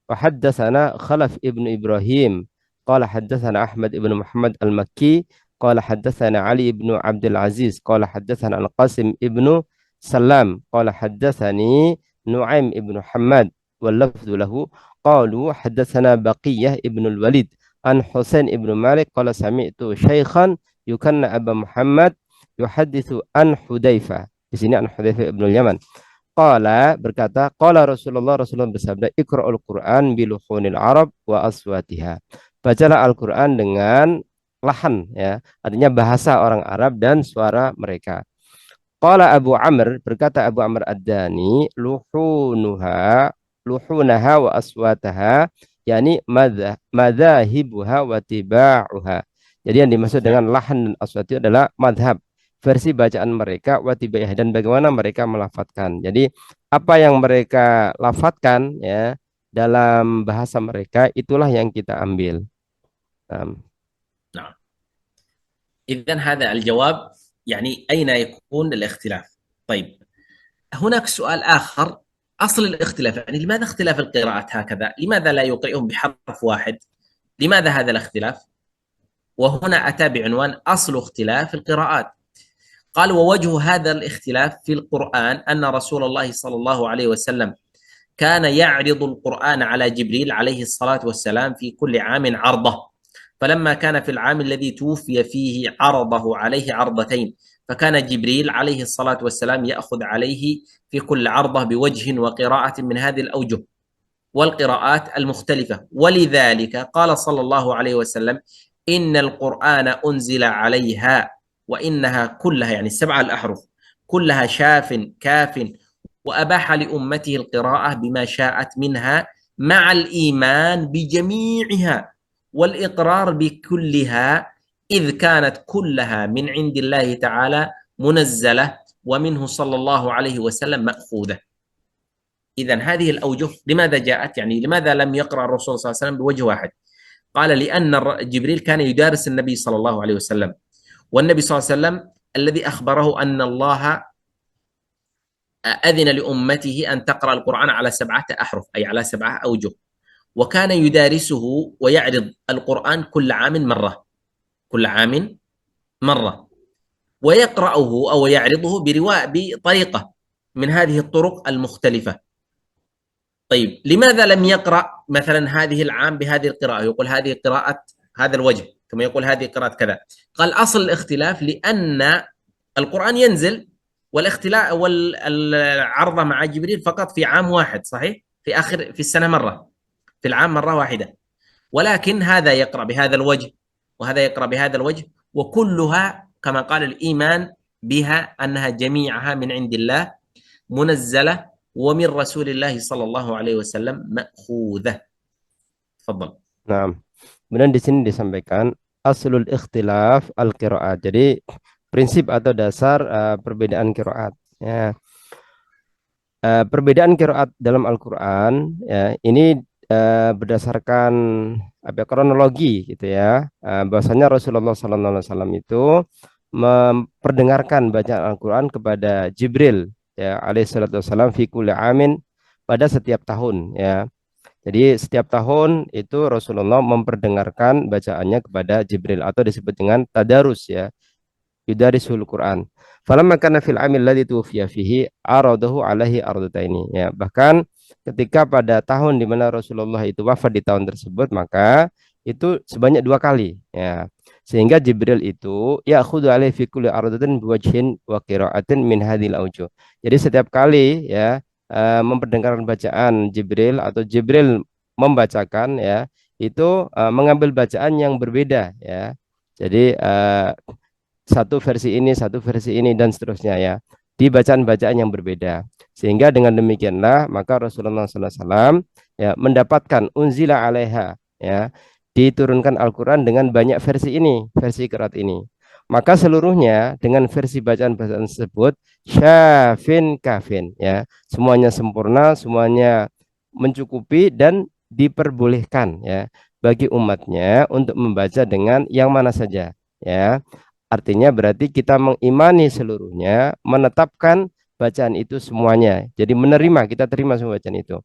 Speaker 3: وحدثنا خلف ابن إبراهيم قال حدثنا أحمد بن محمد المكي قال حدثنا علي بن عبد العزيز قال حدثنا القاسم ابن سلام قال حدثني نعيم بن حماد واللفظ له قالوا حدثنا بقية ابن الوليد عن حسين ابن مالك قال سمعت شيخا yukanna Aba Muhammad yuhaditsu an Hudzaifah. Di sini an Hudzaifah ibnu Yaman. Qala berkata, qala Rasulullah bersabda, Iqra'ul Qur'an biluhunil Arab wa aswatiha. Bacalah Al-Qur'an dengan lahan, ya, artinya bahasa orang Arab dan suara mereka. Qala Abu Amr, berkata Abu Amr Ad-Dani, luhunaha wa aswataha, yakni madzahibuha wa tiba'uha. Jadi yang dimaksud dengan lahan dan aswat itu adalah madhab, versi bacaan mereka, wa tiba'uha, dan bagaimana mereka melafadzkan. Jadi apa yang mereka lafadzkan, ya, dalam bahasa mereka, itulah yang kita ambil.
Speaker 2: نعم. إذن هذا الجواب، يعني أين يكون الاختلاف؟ طيب، هناك سؤال آخر، أصل الاختلاف، يعني لماذا اختلاف القراءات هكذا؟ لماذا لا يقرئهم بحرف واحد؟ لماذا هذا الاختلاف؟ وهنا أتى بعنوان أصل اختلاف القراءات. قال: ووجه هذا الاختلاف في القرآن أن رسول الله صلى الله عليه وسلم كان يعرض القرآن على جبريل عليه الصلاة والسلام في كل عام عرضة، فلما كان في العام الذي توفي فيه عرضه عليه عرضتين، فكان جبريل عليه الصلاة والسلام يأخذ عليه في كل عرضة بوجه وقراءة من هذه الأوجه والقراءات المختلفة. ولذلك قال صلى الله عليه وسلم: إن القرآن أنزل عليها وإنها كلها، يعني السبعة الأحرف كلها شاف كاف، وأباح لأمته القراءة بما شاءت منها مع الإيمان بجميعها والإقرار بكلها، إذ كانت كلها من عند الله تعالى منزلة ومنه صلى الله عليه وسلم مأخوذة. إذن هذه الأوجه لماذا جاءت؟ يعني لماذا لم يقرأ الرسول صلى الله عليه وسلم بوجه واحد؟ قال: لأن جبريل كان يدارس النبي صلى الله عليه وسلم، والنبي صلى الله عليه وسلم الذي أخبره أن الله أذن لأمته أن تقرأ القرآن على 7 أحرف، أي على 7 أوجه، وكان يدارسه ويعرض القرآن كل عام مرة، كل عام مرة، ويقرأه أو يعرضه بطريقة من هذه الطرق المختلفة. طيب، لماذا لم يقرأ مثلا هذه العام بهذه القراءة، يقول هذه قراءة هذا الوجه، ثم يقول هذه قراءة كذا؟ قال: أصل الاختلاف لأن القرآن ينزل، والاختلاف والعرضة مع جبريل فقط في عام واحد، صحيح؟ في السنة مرة، في العام مرة واحدة، ولكن هذا يقرأ بهذا الوجه وهذا يقرأ بهذا الوجه، وكلها كما قال الإيمان بها أنها جميعها من عند الله منزلة ومن رسول الله صلى الله عليه وسلم مأخوذة. تفضل.
Speaker 3: Nah, kemudian di sini disampaikan aslul ikhtilaf al-qiraat. Jadi prinsip atau dasar perbedaan qiraat. Ya. Perbedaan qiraat dalam Al-Qur'an, ya, ini berdasarkan kronologi gitu ya. Bahwasanya Rasulullah SAW itu memperdengarkan bacaan Al-Qur'an kepada Jibril, ya, alaihi salatu wassalam, fi kulli amin, pada setiap tahun, ya. Jadi setiap tahun itu Rasulullah memperdengarkan bacaannya kepada Jibril, atau disebut dengan tadarus, ya, yudarisul Quran. Falamma kana fil amil ladzi tufiya fihi aradahu alaihi ardataini, ya. Bahkan ketika pada tahun di mana Rasulullah itu wafat di tahun tersebut, maka itu sebanyak 2 kali, ya. Sehingga Jibril itu ya'khudhu alaihi fi kulli ardatin biwajhin wa qira'atin min hadhil aujuh. Jadi setiap kali, ya, memperdengarkan bacaan Jibril atau Jibril membacakan, ya, itu mengambil bacaan yang berbeda, ya. Jadi satu versi ini dan seterusnya, ya, di bacaan-bacaan yang berbeda. Sehingga dengan demikianlah maka Rasulullah SAW, ya, mendapatkan unzila alaiha, ya, diturunkan Al-Quran dengan banyak versi ini, versi qiraat ini. Maka seluruhnya dengan versi bacaan-bacaan tersebut syafin kafin, ya, semuanya sempurna, semuanya mencukupi dan diperbolehkan, ya, bagi umatnya untuk membaca dengan yang mana saja, ya. Artinya berarti kita mengimani seluruhnya, menetapkan bacaan itu semuanya. Jadi menerima, kita terima semua bacaan itu.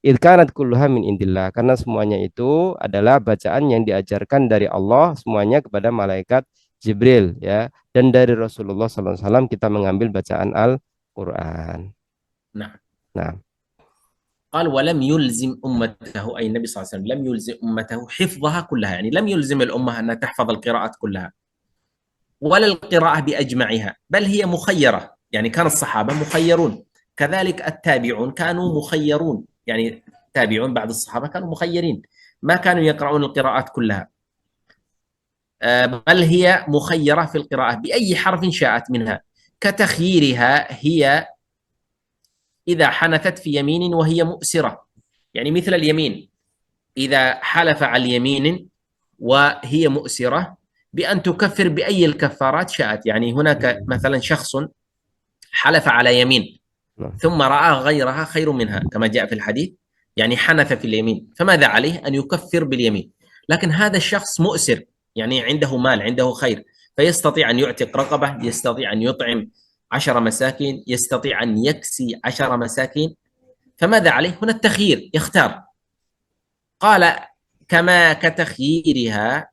Speaker 3: Idkanat kulluha min indillah, karena semuanya itu adalah bacaan yang diajarkan dari Allah semuanya kepada malaikat Jibril, ya, dan dari Rasulullah SAW kita mengambil bacaan Al-Quran.
Speaker 2: Nah. قال: ولم يلزم أمته، أي النبي صلى الله عليه وسلم لم يلزم أمته حفظها كلها، يعني لم يلزم الأمة أن تحفظ القراءات كلها، ولا القراءة بأجمعها، بل هي مخيرة. يعني كان الصحابة مخيرون، كذلك التابعون كانوا مخيرون، يعني تابعون بعد الصحابة كانوا مخيرين، ما كانوا يقرؤون القراءات كلها، بل هي مخيرة في القراءة بأي حرف شاءت منها، كتخييرها هي إذا حنثت في يمين وهي مؤسرة. يعني مثل اليمين، إذا حلف على اليمين وهي مؤسرة بأن تكفر بأي الكفارات شاءت. يعني هناك مثلا شخص حلف على يمين
Speaker 3: نعم.
Speaker 2: ثم رأى غيرها خير منها كما جاء في الحديث، يعني حنث في اليمين، فماذا عليه؟ أن يكفر باليمين. لكن هذا الشخص مؤسر، يعني عنده مال، عنده خير، فيستطيع أن يعتق رقبة، يستطيع أن يطعم 10 مساكين، يستطيع أن يكسي 10 مساكين، فماذا عليه؟ هنا التخيير، يختار. قال كما كتخييرها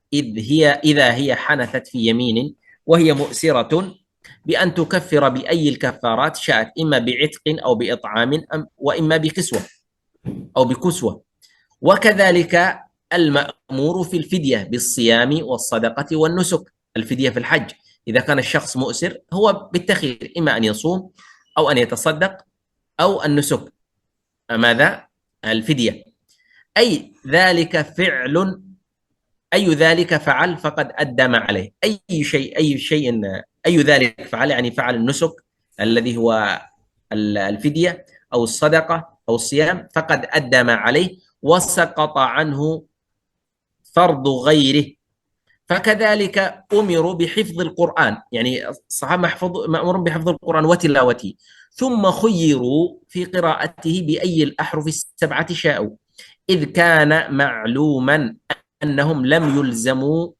Speaker 2: إذا هي حنثت في يمين وهي مؤسرة بأن تكفر بأي الكفارات شاءت، إما بعتق أو بإطعام وإما بكسوة أو بكسوة. وكذلك المأمور في الفدية بالصيام والصدقة والنسك. الفدية في الحج، إذا كان الشخص مؤسر هو بالتخيير، إما أن يصوم أو أن يتصدق أو النسك. ماذا؟ الفدية. أي ذلك فعل، أي ذلك فعل فقد أدى ما عليه. أي شيء أي ذلك فعل، يعني فعل النسك الذي هو الفدية أو الصدقة أو الصيام، فقد أدى ما عليه وسقط عنه فرض غيره. فكذلك أمروا بحفظ القرآن، يعني الصحابة مأمور بحفظ القرآن وتلاوته، ثم خيروا في قراءته بأي الأحرف السبعة شاءوا، إذ كان معلوما أنهم لم يلزموا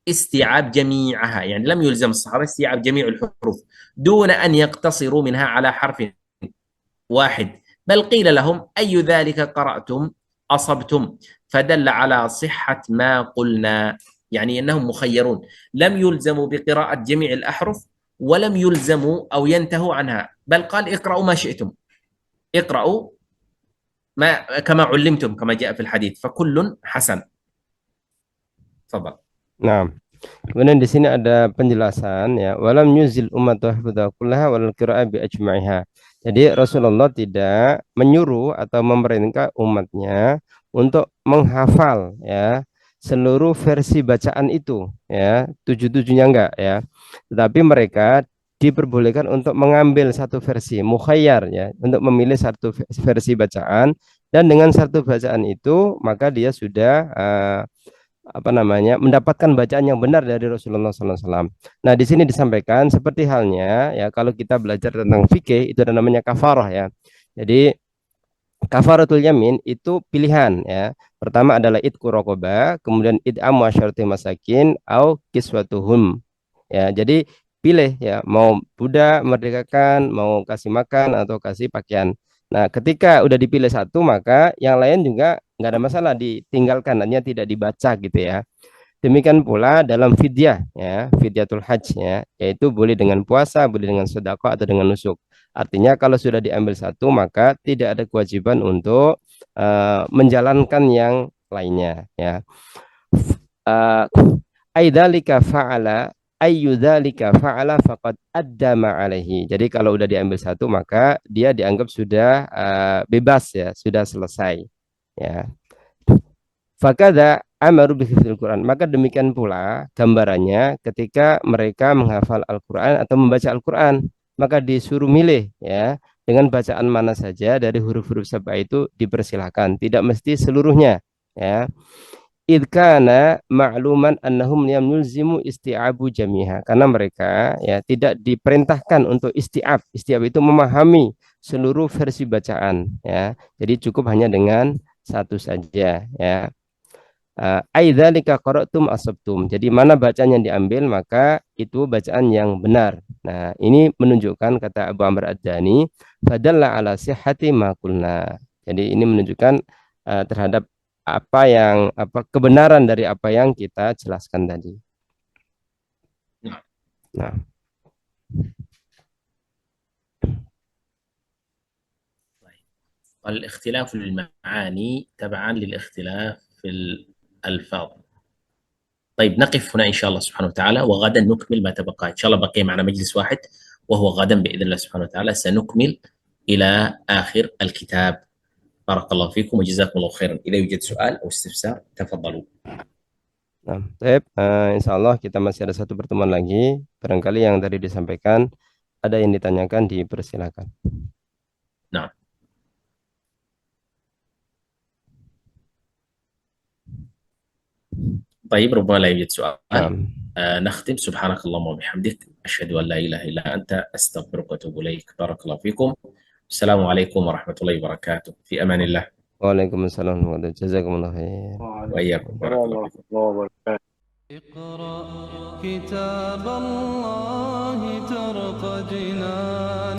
Speaker 2: استيعاب جميعها، يعني لم يلزم الصحابة استيعاب جميع الحروف دون أن يقتصروا منها على حرف واحد، بل قيل لهم أي ذلك قرأتم أصبتم، فدل على صحة ما قلنا، يعني أنهم مخيرون، لم يلزموا بقراءة جميع الأحرف ولم يلزموا أو ينتهوا عنها، بل قال اقرأوا ما شئتم، اقرأوا ما كما علمتم كما جاء في الحديث، فكل حسن. تفضل.
Speaker 3: Nah, kemudian di sini ada penjelasan ya, walam yuzil ummatu kullaha wal qira'ah bi ajma'iha. Jadi Rasulullah tidak menyuruh atau memerintah umatnya untuk menghafal ya seluruh versi bacaan itu ya, tujuh-tujuhnya enggak ya. Tetapi mereka diperbolehkan untuk mengambil satu versi mukhayyar ya, untuk memilih satu versi bacaan, dan dengan satu bacaan itu maka dia sudah mendapatkan bacaan yang benar dari Rasulullah SAW. Nah, di sini disampaikan seperti halnya ya kalau kita belajar tentang fikih itu ada namanya kafarah ya. Jadi kafaratul yamin itu pilihan ya. Pertama adalah idku raqabah, kemudian id'am asyarati masakin au kiswatuhum. Ya, jadi pilih ya, mau budak merdekakan, mau kasih makan atau kasih pakaian. Nah, ketika udah dipilih satu, maka yang lain juga nggak ada masalah ditinggalkan, hanya tidak dibaca gitu ya. Demikian pula dalam fidyah ya, fidyatul hajj ya, yaitu boleh dengan puasa, boleh dengan sedekah atau dengan nusuk. Artinya kalau sudah diambil satu maka tidak ada kewajiban untuk menjalankan yang lainnya ya. Uh, Aidzalika fa'ala ayyudzalika fa'ala faqad adda ma alaihi. Jadi kalau udah diambil satu maka dia dianggap sudah bebas ya, sudah selesai ya. Fakada amaru bihifdzil Quran. Maka demikian pula gambarannya ketika mereka menghafal Al-Quran atau membaca Al-Quran, maka disuruh milih ya dengan bacaan mana saja dari huruf-huruf sabah itu dipersilahkan, tidak mesti seluruhnya ya. Idkana ma'luman annahum yamulzimu isti'abu jamiha, karena mereka ya tidak diperintahkan untuk isti'ab. Isti'ab itu memahami seluruh versi bacaan ya. Jadi cukup hanya dengan satu saja ya. Aidzalika qara'tum asabtum. Jadi mana bacaan yang diambil maka itu bacaan yang benar. Nah, ini menunjukkan kata Abu Amr Ad-Dani, fadalla ala sihhati ma qulna. Jadi ini menunjukkan terhadap kebenaran dari apa yang kita jelaskan tadi. Nah,
Speaker 2: الاختلاف المعاني تبعا للاختلاف في الألفاظ. طيب نقف هنا إن شاء الله سبحانه وتعالى، وغدا نكمل ما تبقى. إن شاء الله بقي معنا مجلس واحد، وهو غدا بإذن الله سبحانه وتعالى سنكمل إلى آخر الكتاب. بارك الله فيكم وجزاكم الله خيرا. إذا يوجد سؤال أو استفسار تفضلوا.
Speaker 3: Nah, baik, insya Allah kita masih ada satu pertemuan lagi. Barangkali yang tadi disampaikan ada yang ditanyakan, dipersilakan.
Speaker 2: نعم. طيب ربما لا يوجد سؤال. نختم. سبحانك اللهم وبحمدك، أشهد أن لا إله إلا أنت، أستغفرك وأتوب إليك. بارك الله فيكم. السلام عليكم ورحمة الله وبركاته. في أمان الله.
Speaker 3: Waalaikumsalam warahmatullahi wabarakatuh. Jazakumullah khair.
Speaker 2: وإياكم. بارك الله فيكم.
Speaker 1: اقرأ كتاب الله ترق جنان